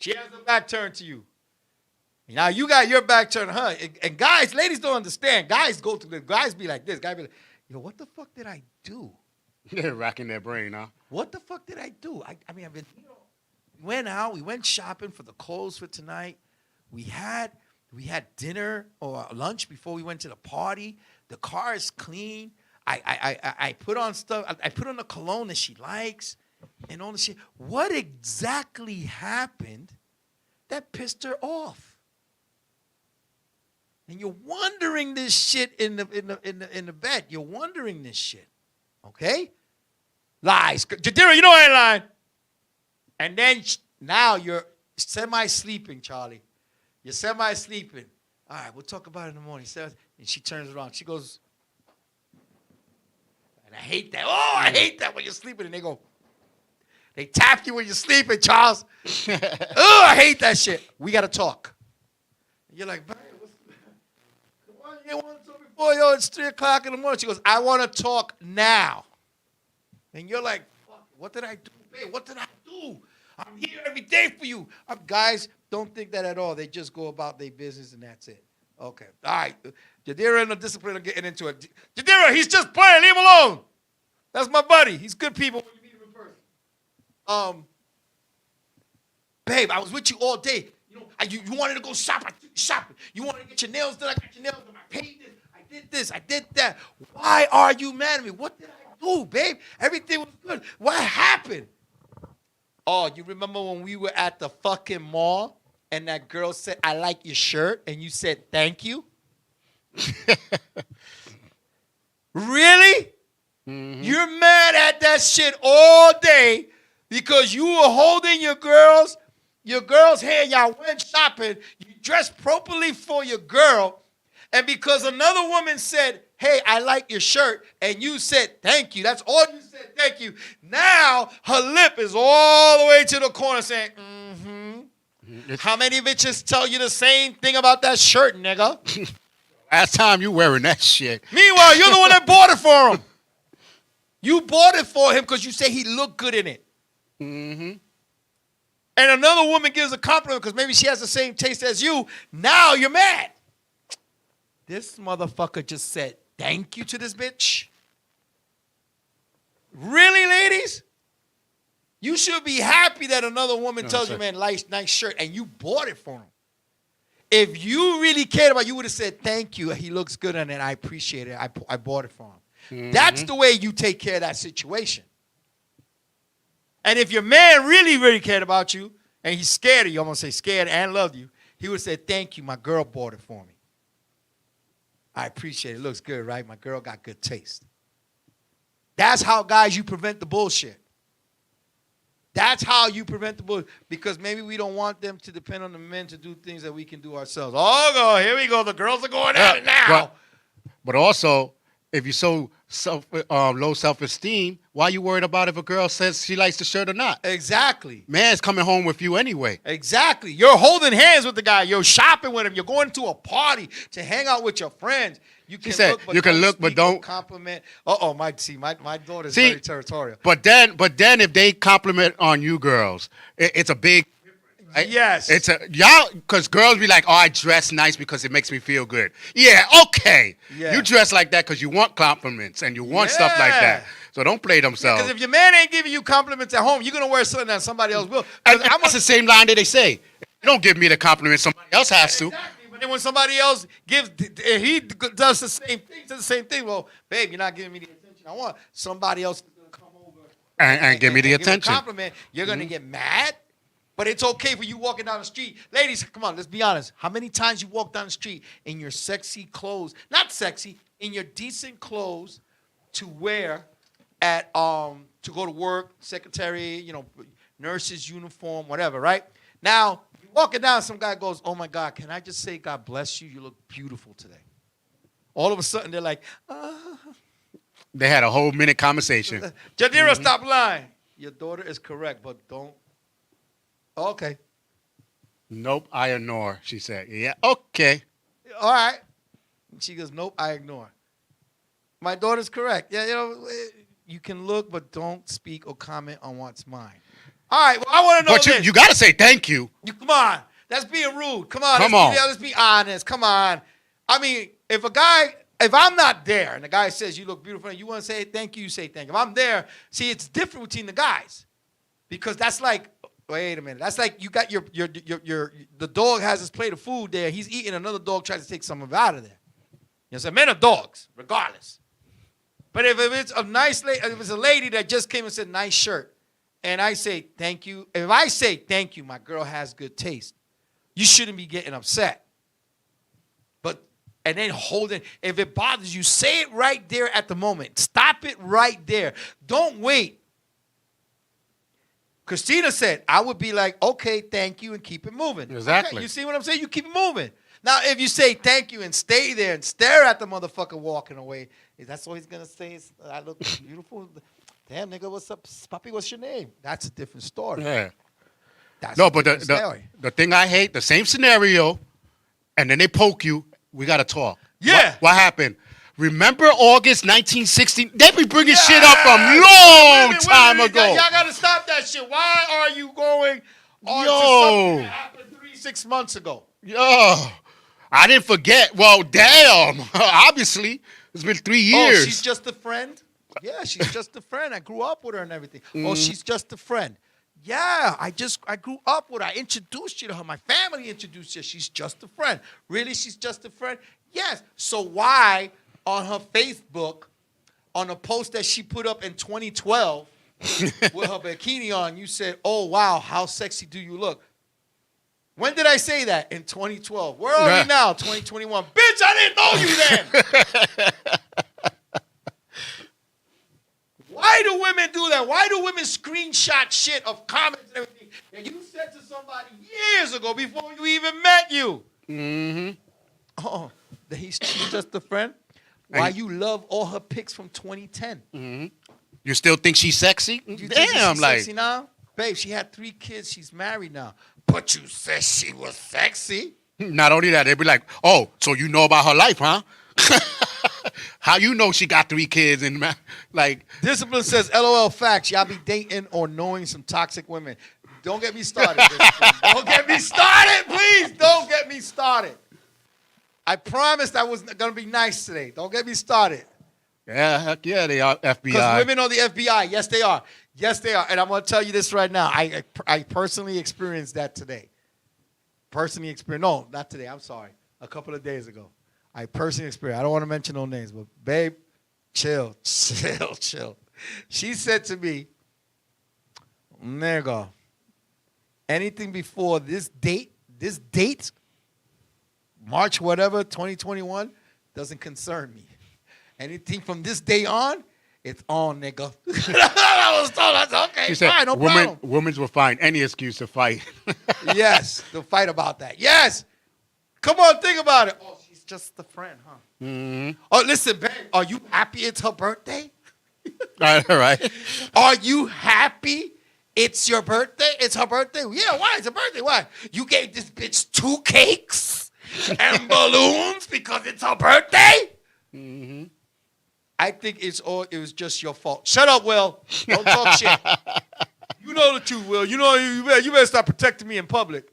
Speaker 1: She has her back turned to you. Now you got your back turned to her. And guys, ladies don't understand. Guys go through this. Guys be like this. Guys be like, yo, what the fuck did I do?
Speaker 3: They're racking their brain, huh?
Speaker 1: What the fuck did I do? I mean, I've been, we went out. We went shopping for the clothes for tonight. We had dinner or lunch before we went to the party. The car is clean. I put on stuff. I put on the cologne that she likes and all the shit. What exactly happened that pissed her off? And you're wondering this shit in the bed. You're wondering this shit. Okay? Lies. Jadira, you know I ain't lying. And then now you're semi-sleeping, Charlie. You're semi-sleeping. All right, we'll talk about it in the morning. And she turns around. She goes, and I hate that. Oh, I hate that when you're sleeping. And they tap you when you're sleeping, Charles. Oh, I hate that shit. We got to talk. And you're like, come on, you didn't want to talk before. Yo, it's 3 o'clock in the morning. She goes, I want to talk now. And you're like, fuck, what did I do, babe? What did I do? I'm here every day for you. Guys, don't think that at all. They just go about their business and that's it. Okay. All right. Jadira and the discipline are getting into it. Jadira, he's just playing. Leave him alone. That's my buddy. He's good people when you meet him in person. Babe, I was with you all day. You know, you wanted to go shopping. I took you shopping. You wanted to get your nails done. I got your nails done. I paid this. I did this. I did that. Why are you mad at me? What did I do, babe? Everything was good. What happened? Oh, you remember when we were at the fucking mall and that girl said, I like your shirt, and you said, thank you? Really? Mm-hmm. You're mad at that shit all day because you were holding your girl's hair. Y'all went shopping. You dressed properly for your girl. And because another woman said, hey, I like your shirt, and you said, thank you. That's all you said, thank you. Now her lip is all the way to the corner saying, mm-hmm. How many bitches tell you the same thing about that shirt, nigga?
Speaker 3: Last time you wearing that shit.
Speaker 1: Meanwhile, you're the one that bought it for him. You bought it for him because you say he looked good in it.
Speaker 3: Mm-hmm.
Speaker 1: And another woman gives a compliment because maybe she has the same taste as you. Now you're mad. This motherfucker just said thank you to this bitch. Really, ladies? You should be happy that another woman tells you, man, nice shirt, and you bought it for him. If you really cared about it, you would have said, thank you. He looks good in it. I appreciate it. I bought it for him. Mm-hmm. That's the way you take care of that situation. And if your man really, really cared about you, and he's scared of you, I'm going to say scared and loved you, he would have said, thank you. My girl bought it for me. I appreciate it. It looks good, right? My girl got good taste. That's how, guys, you prevent the bullshit. That's how you prevent the bullshit. Because maybe we don't want them to depend on the men to do things that we can do ourselves. Oh, here we go. The girls are going at it now.
Speaker 3: But also, if you're so low self-esteem, why are you worried about if a girl says she likes the shirt or not?
Speaker 1: Exactly.
Speaker 3: Man's coming home with you anyway.
Speaker 1: Exactly. You're holding hands with the guy. You're shopping with him. You're going to a party to hang out with your friends. You can look, but don't compliment. My daughter's very territorial.
Speaker 3: But then if they compliment on you girls, it's a big. Right?
Speaker 1: Yes.
Speaker 3: It's y'all, because girls be like, oh, I dress nice because it makes me feel good. Yeah, okay. Yeah. You dress like that because you want compliments and you want stuff like that. So don't play themselves.
Speaker 1: Because if your man ain't giving you compliments at home, you're going to wear something that somebody else will.
Speaker 3: That's the same line that they say. If you don't give me the compliment, somebody else has to.
Speaker 1: Exactly. But then when somebody else he does the same thing. Well, babe, you're not giving me the attention I want. Somebody else is going to come over
Speaker 3: and give me the attention.
Speaker 1: Compliment. You're going to get mad. But it's okay for you walking down the street. Ladies, come on, let's be honest. How many times you walk down the street in your sexy clothes, not sexy, in your decent clothes to wear at to go to work, secretary, nurse's uniform, whatever, right? Now, you're walking down, some guy goes, "Oh my God, can I just say God bless you? You look beautiful today." All of a sudden, they're like,
Speaker 3: They had a whole minute conversation.
Speaker 1: Jadira, stop lying. Your daughter is correct, but don't. Okay.
Speaker 3: Nope, I ignore, she said. Yeah, okay.
Speaker 1: All right. She goes, "Nope, I ignore." My daughter's correct. Yeah, you can look, but don't speak or comment on what's mine. All right, well, I want to know
Speaker 3: But
Speaker 1: this.
Speaker 3: you got to say thank you.
Speaker 1: Come on. That's being rude. Come on.
Speaker 3: Come on.
Speaker 1: Let's be honest. Come on. I mean, if I'm not there and the guy says you look beautiful and you want to say thank you, you say thank you. If I'm there, see, it's different between the guys. Because that's like, wait a minute. That's like you got the dog has his plate of food there. He's eating, another dog tries to take some of it out of there. You know, so men are dogs, regardless. But if it's a nice lady, if it's a lady that just came and said nice shirt, and I say thank you, if I say thank you, my girl has good taste, you shouldn't be getting upset. And then hold it. If it bothers you, say it right there at the moment. Stop it right there. Don't wait. Christina said, I would be like, okay, thank you, and keep it moving.
Speaker 3: Exactly.
Speaker 1: Okay, you see what I'm saying? You keep it moving. Now, if you say thank you and stay there and stare at the motherfucker walking away, that's all he's going to say is, I look beautiful. Damn, nigga, what's up? Puppy, what's your name? That's a different story.
Speaker 3: Yeah.
Speaker 1: That's
Speaker 3: No,
Speaker 1: a
Speaker 3: but
Speaker 1: different story.
Speaker 3: the thing I hate, the same scenario, and then they poke you, we got to talk.
Speaker 1: Yeah.
Speaker 3: What happened? Remember August 1960? They be bringing shit up from
Speaker 1: Yes!
Speaker 3: long time
Speaker 1: Women,
Speaker 3: ago.
Speaker 1: y'all got to stop that shit. Why are you going on to something that happened 6 months ago?
Speaker 3: Yo, I didn't forget. Well, damn. Obviously, it's been 3 years.
Speaker 1: Oh, she's just a friend? Yeah, she's just a friend. I grew up with her and everything. Oh, she's just a friend. Yeah, I grew up with her. I introduced you to her. My family introduced her. She's just a friend. Really, she's just a friend? Yes. So why on her Facebook, on a post that she put up in 2012 with her bikini on, you said, "Oh, wow, how sexy do you look?" When did I say that? In 2012. Where are we now? 2021. Bitch, I didn't know you then. Why do women do that? Why do women screenshot shit of comments and everything that you said to somebody years ago before you even met you?
Speaker 3: Mm-hmm.
Speaker 1: Oh, that she's just a friend? Why you love all her pics from 2010?
Speaker 3: Mm-hmm. You still think she's sexy?
Speaker 1: You think
Speaker 3: Damn,
Speaker 1: she's
Speaker 3: like.
Speaker 1: sexy now? Babe, she had 3 kids. She's married now. But you said she was sexy.
Speaker 3: Not only that, they'd be like, "Oh, so you know about her life, huh?" How you know she got 3 kids and like?
Speaker 1: Discipline says, LOL facts. Y'all be dating or knowing some toxic women. Don't get me started. Discipline. Don't get me started, please. Don't get me started. I promised I was going to be nice today. Don't get me started.
Speaker 3: Yeah, heck yeah, they are FBI.
Speaker 1: Because women are the FBI. Yes, they are. Yes, they are. And I'm going to tell you this right now. I personally experienced that today. No, not today. I'm sorry. A couple of days ago. I personally experienced. I don't want to mention no names, but babe, chill. She said to me, "Nigga, anything before this date, March whatever, 2021, doesn't concern me. Anything from this day on, it's on, nigga." I was told, I said, okay,
Speaker 3: She said,
Speaker 1: fine, no problem.
Speaker 3: Women will find any excuse to fight.
Speaker 1: Yes, to fight about that. Yes. Come on, think about it. Oh, she's just a friend, huh?
Speaker 3: Mm-hmm.
Speaker 1: Oh, listen, babe, are you happy it's her birthday?
Speaker 3: All right.
Speaker 1: Are you happy it's your birthday? It's her birthday? Yeah, why? It's her birthday. Why? You gave this bitch 2 cakes and balloons because it's her birthday?
Speaker 3: Mm-hmm.
Speaker 1: I think it was just your fault. Shut up, Will. Don't talk shit. You know the truth, Will. You know you better stop protecting me in public.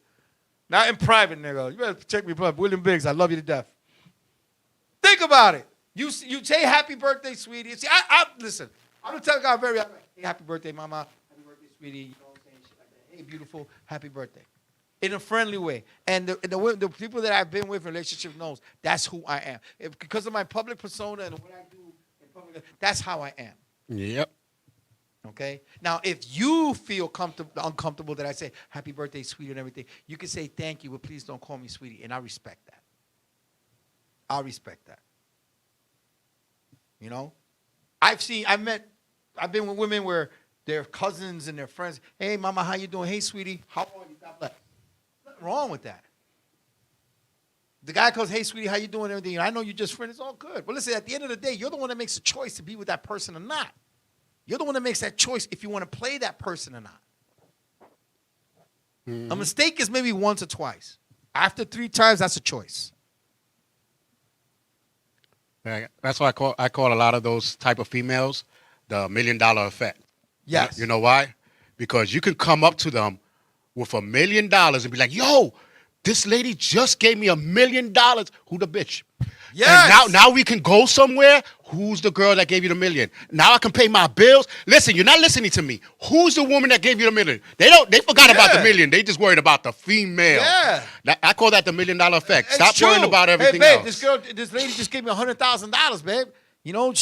Speaker 1: Not in private, nigga. You better protect me in public. William Biggs, I love you to death. Think about it. You say happy birthday, sweetie. See, listen. I'm gonna tell God very happy. Hey, happy birthday, mama. Happy birthday, sweetie. You know what I'm saying? Shit like that. Hey, beautiful. Happy birthday. In a friendly way. And the people that I've been with in relationship knows that's who I am. Because of my public persona and what I do in public, that's how I am.
Speaker 3: Yep.
Speaker 1: Okay. Now, if you feel uncomfortable that I say happy birthday, sweetie, and everything, you can say thank you, but please don't call me sweetie, and I respect that. I'll respect that. You know, I've been with women where their cousins and their friends, hey, mama, how you doing? Hey, sweetie, how are you? God bless. Nothing wrong with that. The guy goes, hey, sweetie, how you doing? Everything. I know you're just friends. It's all good. But listen, at the end of the day, you're the one that makes the choice to be with that person or not. You're the one that makes that choice if you want to play that person or not. Mm-hmm. A mistake is maybe once or twice. After 3 times, that's a choice.
Speaker 3: That's why I call a lot of those type of females the $1 million effect.
Speaker 1: Yes.
Speaker 3: You know why? Because you can come up to them with $1 million and be like, yo, this lady just gave me $1 million. Who the bitch?
Speaker 1: Yes.
Speaker 3: And now we can go somewhere. Who's the girl that gave you the $1 million? Now I can pay my bills. Listen, you're not listening to me. Who's the woman that gave you the $1 million? They forgot about the $1 million. They just worried about the female.
Speaker 1: Yeah.
Speaker 3: I call that the $1 million effect.
Speaker 1: It's
Speaker 3: Stop
Speaker 1: true.
Speaker 3: worrying about everything
Speaker 1: hey, babe,
Speaker 3: else.
Speaker 1: This lady just gave me $100,000, babe. You know,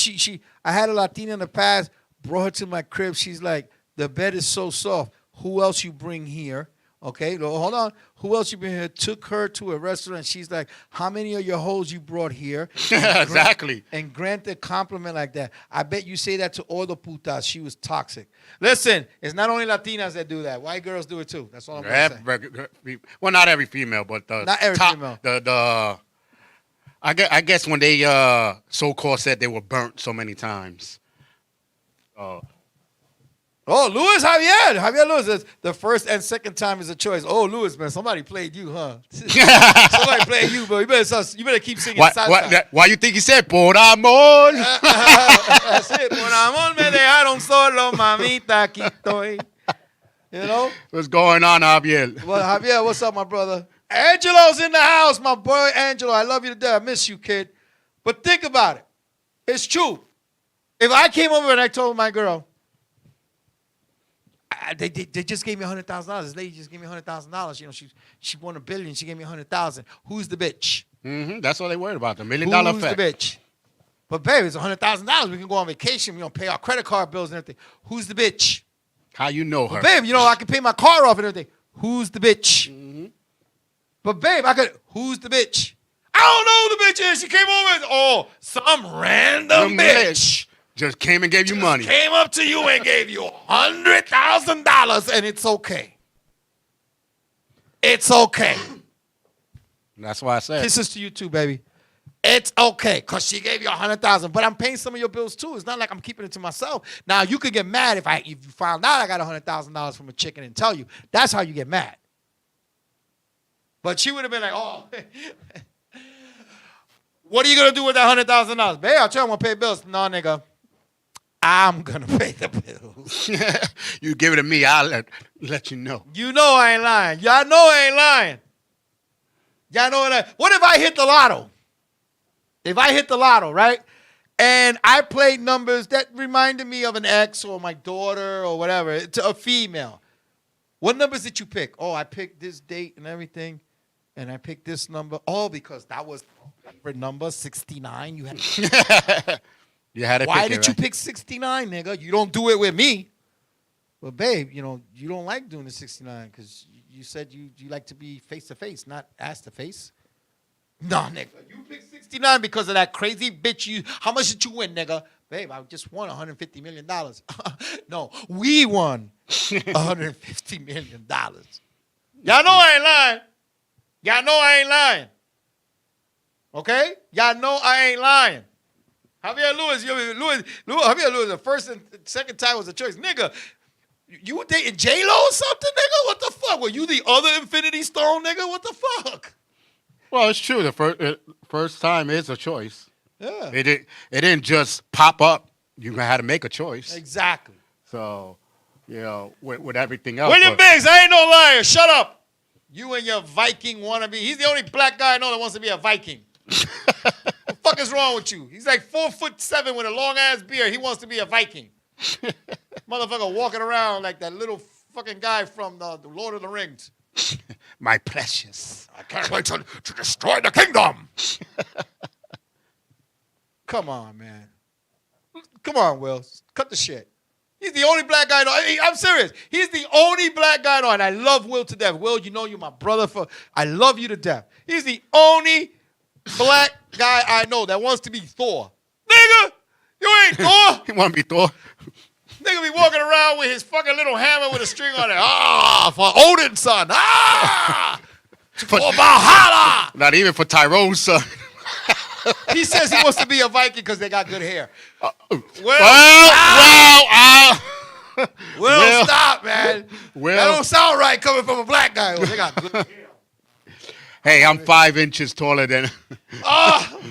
Speaker 1: I had a Latina in the past, brought her to my crib. She's like, the bed is so soft. Who else you bring here? Okay, hold on. Who else you been here? Took her to a restaurant. She's like, how many of your hoes you brought here?
Speaker 3: Exactly.
Speaker 1: And grant a compliment like that. I bet you say that to all the putas. She was toxic. Listen, it's not only Latinas that do that. White girls do it too. That's all I'm going to say.
Speaker 3: Well, not every female, but
Speaker 1: not every female.
Speaker 3: I guess when they so-called said they were burnt so many times.
Speaker 1: Oh, Luis Javier Lewis. The first and second time is a choice. Oh, Luis, man, somebody played you, huh? Somebody played you, bro. You better keep singing salsa.
Speaker 3: Why you think he said por amor?
Speaker 1: That's it. Por amor me dejaron solo, mamita, aquí estoy. You know?
Speaker 3: What's going on, Javier?
Speaker 1: Well, Javier, what's up, my brother? Angelo's in the house, my boy Angelo. I love you to death. I miss you, kid. But think about it. It's true. If I came over and I told my girl, they just gave me $100,000. This lady just gave me $100,000. You know, she won $1 billion. She gave me $100,000. Who's the bitch?
Speaker 3: Mm-hmm. That's all they worried about. The $1 million effect.
Speaker 1: Who's the bitch? But babe, it's $100,000. We can go on vacation. We don't pay our credit card bills and everything. Who's the bitch?
Speaker 3: How you know her?
Speaker 1: But babe, you know I can pay my car off and everything. Who's the bitch?
Speaker 3: Mm-hmm.
Speaker 1: But babe, who's the bitch? I don't know who the bitch is. She came over and some random bitch.
Speaker 3: Just came and gave you money.
Speaker 1: Came up to you and gave you $100,000, and it's okay. It's okay.
Speaker 3: That's why I said.
Speaker 1: Kisses to you too, baby. It's okay, because she gave you $100,000, but I'm paying some of your bills too. It's not like I'm keeping it to myself. Now, you could get mad if you found out I got $100,000 from a chick and didn't tell you. That's how you get mad. But she would have been like, oh, what are you going to do with that $100,000? Babe, I'll tell you I'm going to pay bills. No, nigga. I'm going to pay the bills.
Speaker 3: You give it to me, I'll let you know.
Speaker 1: You know I ain't lying. Y'all know I ain't lying. Y'all know what if I hit the lotto? If I hit the lotto, right? And I played numbers that reminded me of an ex or my daughter or whatever, to a female. What numbers did you pick? Oh, I picked this date and everything. And I picked this number. Oh, because that was my favorite number, 69. You had
Speaker 3: You had to
Speaker 1: Why
Speaker 3: pick
Speaker 1: did
Speaker 3: it,
Speaker 1: you
Speaker 3: right?
Speaker 1: pick 69, nigga? You don't do it with me. But, babe, you know, you don't like doing the 69 because you said you like to be face-to-face, not ass-to-face. No, nigga. You picked 69 because of that crazy bitch. How much did you win, nigga? Babe, I just won $150 million. No, we won $150 million. Y'all know I ain't lying. Y'all know I ain't lying. Okay? Y'all know I ain't lying. Javier Lewis, Javier Lewis, the first and second time was a choice. Nigga, you were dating J-Lo or something, nigga? What the fuck? Were you the other Infinity Stone, nigga? What the fuck?
Speaker 3: Well, it's true. The first time is a choice.
Speaker 1: Yeah.
Speaker 3: It didn't just pop up. You had to make a choice.
Speaker 1: Exactly.
Speaker 3: So, you know, with everything else.
Speaker 1: William Biggs, I ain't no liar. Shut up. You and your Viking wannabe. He's the only black guy I know that wants to be a Viking. What the fuck is wrong with you? He's like 4'7" with a long ass beard. He wants to be a Viking. Motherfucker walking around like that little fucking guy from the Lord of the Rings.
Speaker 3: My precious.
Speaker 1: I can't wait to destroy the kingdom. Come on, man. Come on, Will. Cut the shit. He's the only black guy I know. I'm serious. He's the only black guy I know, and I love Will to death. Will, you know you're my brother. I love you to death. He's the only black guy I know that wants to be Thor. Nigga, you ain't Thor.
Speaker 3: He want to be Thor.
Speaker 1: Nigga be walking around with his fucking little hammer with a string on it. Ah, for Odin's son. Ah, for Valhalla.
Speaker 3: Not even for Tyrone's son.
Speaker 1: He says he wants to be a Viking because they got good hair.
Speaker 3: Well,
Speaker 1: Will, stop, man.
Speaker 3: Will.
Speaker 1: That don't sound right coming from a black guy. Well, they got good hair.
Speaker 3: Hey, I'm 5 inches taller than.
Speaker 1: Oh,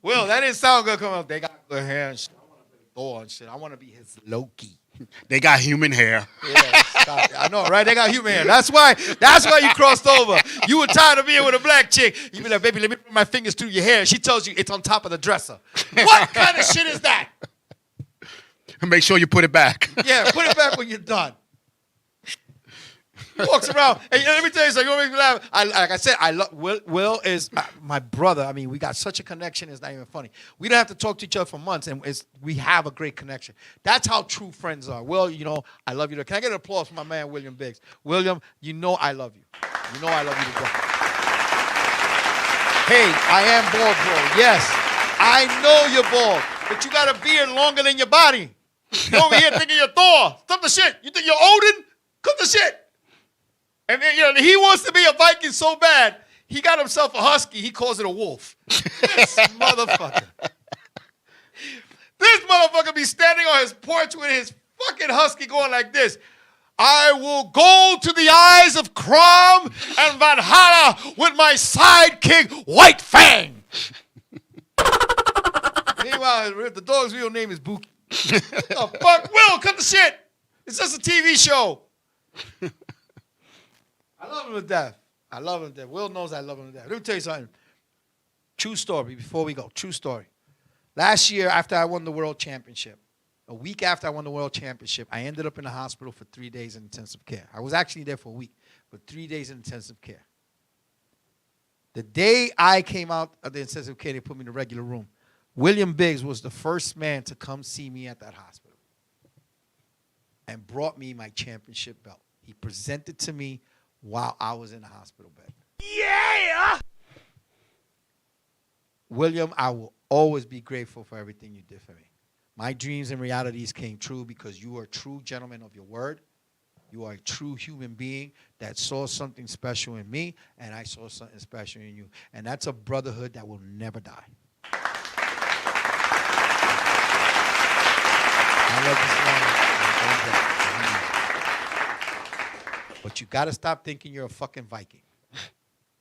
Speaker 1: Will, that didn't sound good coming up. They got good hair and shit. I want to be Thor and shit. I want to be his Loki.
Speaker 3: They got human hair.
Speaker 1: Yeah, stop. I know, right? They got human hair. That's why you crossed over. You were tired of being with a black chick. You be like, baby, let me run my fingers through your hair. She tells you it's on top of the dresser. What kind of shit is that?
Speaker 3: Make sure you put it back.
Speaker 1: Yeah, put it back when you're done. Walks around. And let me tell you something. You want to make me laugh? Like I said, I love Will is my brother. I mean, we got such a connection. It's not even funny. We don't have to talk to each other for months, and we have a great connection. That's how true friends are. Will, you know, I love you. Can I get an applause for my man, William Biggs? William, you know I love you. You know I love you to death. Hey, I am bald, bro. Yes, I know you're bald, but you got a beard longer than your body. You're over here thinking you're Thor. Stop the shit. You think you're Odin? Cut the shit. And then, you know, he wants to be a Viking so bad, he got himself a husky. He calls it a wolf. This motherfucker. This motherfucker be standing on his porch with his fucking husky going like this. I will go to the eyes of Crom and Valhalla with my sidekick, White Fang. Meanwhile, the dog's real name is Buki. What the fuck? Will, cut the shit. It's just a TV show. I love him to death. I love him to death. Will knows I love him to death. Let me tell you something. True story before we go. True story. Last year, after I won the world championship, a week after I won the world championship, I ended up in the hospital for 3 days in intensive care. I was actually there for a week, but 3 days in intensive care. The day I came out of the intensive care, they put me in the regular room. William Biggs was the first man to come see me at that hospital and brought me my championship belt. He presented to me while I was in the hospital bed. Yeah! William, I will always be grateful for everything you did for me. My dreams and realities came true because you are a true gentleman of your word. You are a true human being that saw something special in me, and I saw something special in you. And that's a brotherhood that will never die. I love this man. But you got to stop thinking you're a fucking Viking.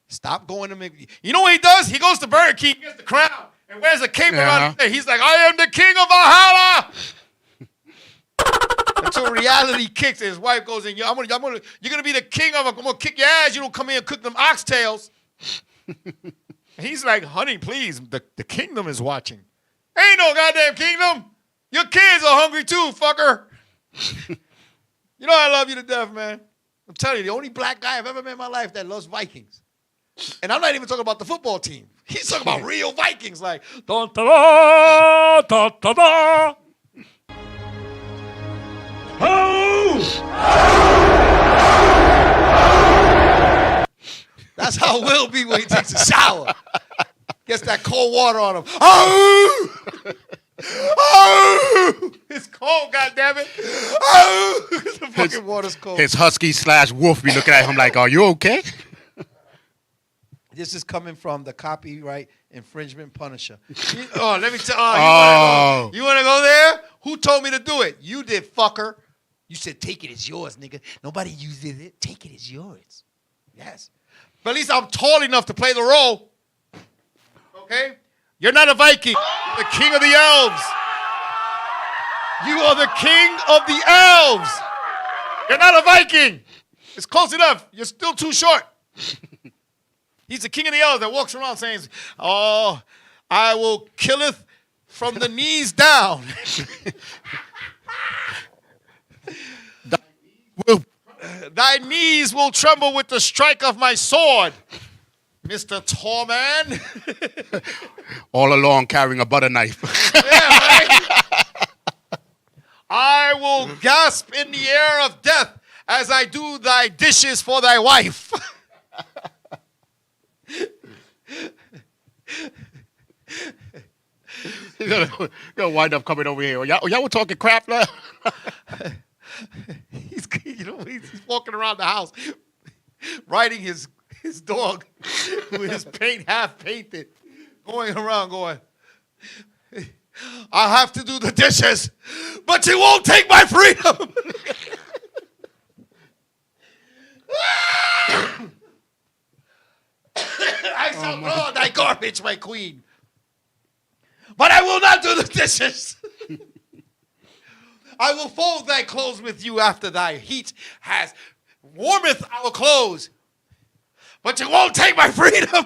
Speaker 1: Stop going to make... You know what he does? He goes to Burger King, gets the crown, and wears a cape around his neck. He's like, I am the king of Valhalla! Until reality kicks and his wife goes in, you're going to be the king of... I'm going to kick your ass. You don't come here and cook them oxtails. And he's like, honey, please, the kingdom is watching. Ain't no goddamn kingdom. Your kids are hungry too, fucker. You know I love you to death, man. I'm telling you, the only black guy I've ever met in my life that loves Vikings. And I'm not even talking about the football team. He's talking about real Vikings, like da da da da da. That's how Will be when he takes a shower. Gets that cold water on him. Oh! Oh! It's cold, goddammit. Oh! The fucking water's cold.
Speaker 3: His husky / wolf be looking at him like, are you okay?
Speaker 1: This is coming from the copyright infringement punisher. Let me tell you. You want to go there? Who told me to do it? You did, fucker. You said, take it as yours, nigga. Nobody uses it. Take it as yours. Yes. But at least I'm tall enough to play the role. Okay? You're not a Viking. You're the king of the elves. You are the king of the elves. You're not a Viking. It's close enough. You're still too short. He's the king of the elves that walks around saying, oh, I will killeth from the knees down. Thy knees will tremble with the strike of my sword, Mr. Tall Man.
Speaker 3: All along carrying a butter knife.
Speaker 1: Yeah, right? I will gasp in the air of death as I do thy dishes for thy wife.
Speaker 3: You're gonna wind up coming over here. Y'all were talking crap now.
Speaker 1: He's walking around the house riding his dog with his paint half painted, going around going, I have to do the dishes, but you won't take my freedom. I shall throw thy garbage, my queen, but I will not do the dishes. I will fold thy clothes with you after thy heat has warmeth our clothes, but you won't take my freedom.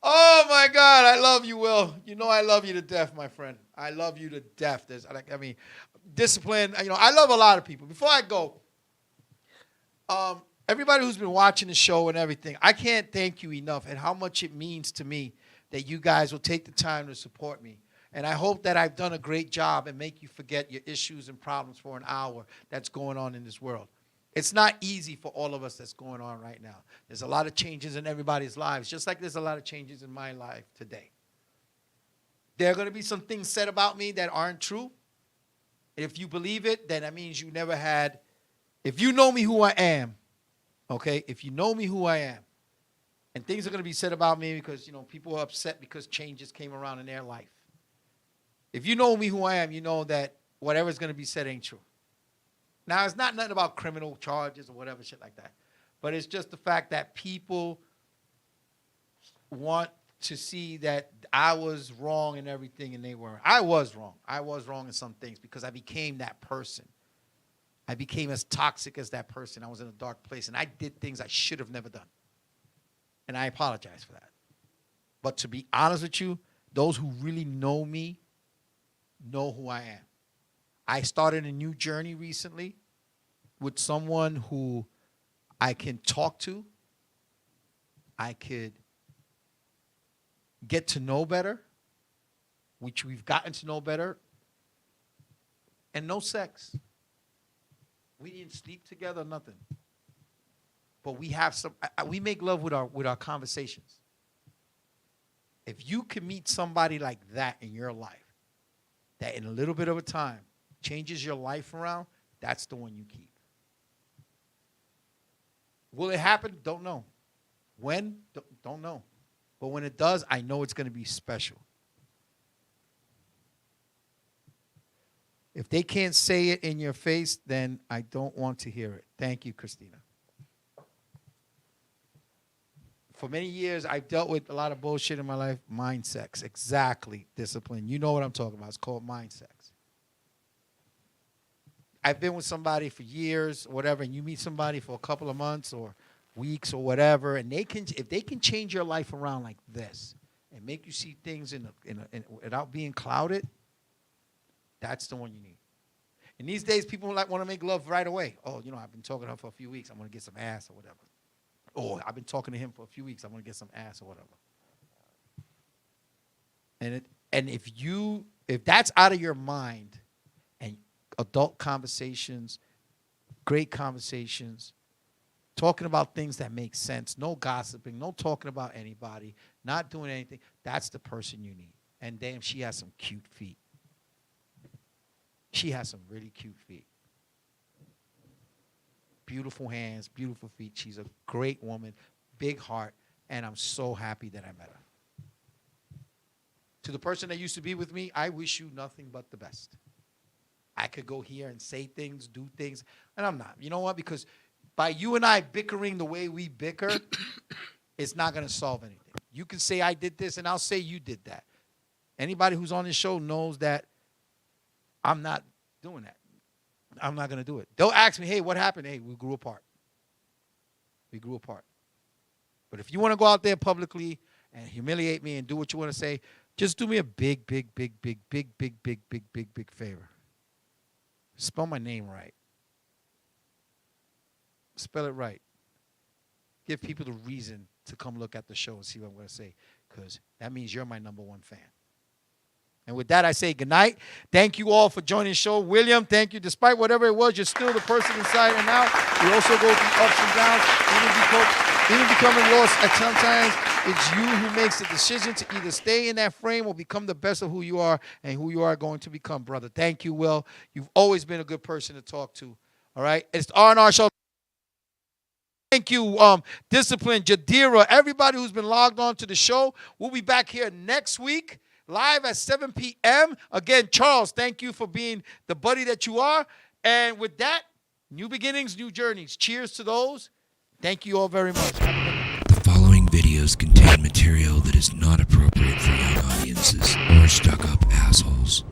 Speaker 1: Oh my God, I love you, Will. You know I love you to death, my friend. I love you to death. Discipline. I love a lot of people. Before I go, everybody who's been watching the show and everything, I can't thank you enough and how much it means to me that you guys will take the time to support me. And I hope that I've done a great job and make you forget your issues and problems for an hour that's going on in this world. It's not easy for all of us that's going on right now. There's a lot of changes in everybody's lives, just like there's a lot of changes in my life today. There are going to be some things said about me that aren't true. If you believe it, then that means you never had. If you know me who I am, okay, if you know me who I am, and things are going to be said about me because, people are upset because changes came around in their life. If you know me who I am, you know that whatever's going to be said ain't true. Now, it's not nothing about criminal charges or whatever shit like that. But it's just the fact that people want to see that I was wrong in everything and they weren't. I was wrong. I was wrong in some things because I became that person. I became as toxic as that person. I was in a dark place and I did things I should have never done. And I apologize for that. But to be honest with you, those who really know me know who I am. I started a new journey recently with someone who I can talk to. I could get to know better, which we've gotten to know better, and no sex. We didn't sleep together, nothing. But we have we make love with our conversations. If you can meet somebody like that in your life, that in a little bit of a time changes your life around, that's the one you keep. Will it happen? Don't know. When? Don't know. But when it does, I know it's going to be special. If they can't say it in your face, then I don't want to hear it. Thank you, Christina. For many years, I've dealt with a lot of bullshit in my life. Mind sex. Exactly. Discipline. You know what I'm talking about. It's called mind sex. I've been with somebody for years or whatever, and you meet somebody for a couple of months or weeks or whatever, and if they can change your life around like this and make you see things without being clouded, that's the one you need. And these days, people want to make love right away. Oh, I've been talking to her for a few weeks. I'm going to get some ass or whatever. Oh, I've been talking to him for a few weeks. I'm going to get some ass or whatever. And if that's out of your mind, and adult conversations, great conversations, talking about things that make sense, no gossiping, no talking about anybody, not doing anything, that's the person you need. And damn, she has some cute feet. She has some really cute feet. Beautiful hands, beautiful feet. She's a great woman, big heart, and I'm so happy that I met her. To the person that used to be with me, I wish you nothing but the best. I could go here and say things, do things, and I'm not. You know what? Because by you and I bickering the way we bicker, it's not going to solve anything. You can say I did this, and I'll say you did that. Anybody who's on this show knows that I'm not doing that. I'm not going to do it. They'll ask me, hey, what happened? Hey, we grew apart. We grew apart. But if you want to go out there publicly and humiliate me and do what you want to say, just do me a big favor. Spell my name right. Spell it right. Give people the reason to come look at the show and see what I'm going to say, because that means you're my number one fan. And with that, I say good night. Thank you all for joining the show. William, thank you. Despite whatever it was, you're still the person inside and out. We also go through ups and downs. Even becoming lost, at sometimes it's you who makes the decision to either stay in that frame or become the best of who you are and who you are going to become, brother. Thank you, Will. You've always been a good person to talk to. All right? It's the R&R Show. Thank you, Discipline, Jadira, everybody who's been logged on to the show. We'll be back here next week, live at 7 p.m. Again, Charles, thank you for being the buddy that you are. And with that, new beginnings, new journeys. Cheers to those. Thank you all very much.
Speaker 2: The following videos contain material that is not appropriate for young audiences or stuck-up assholes.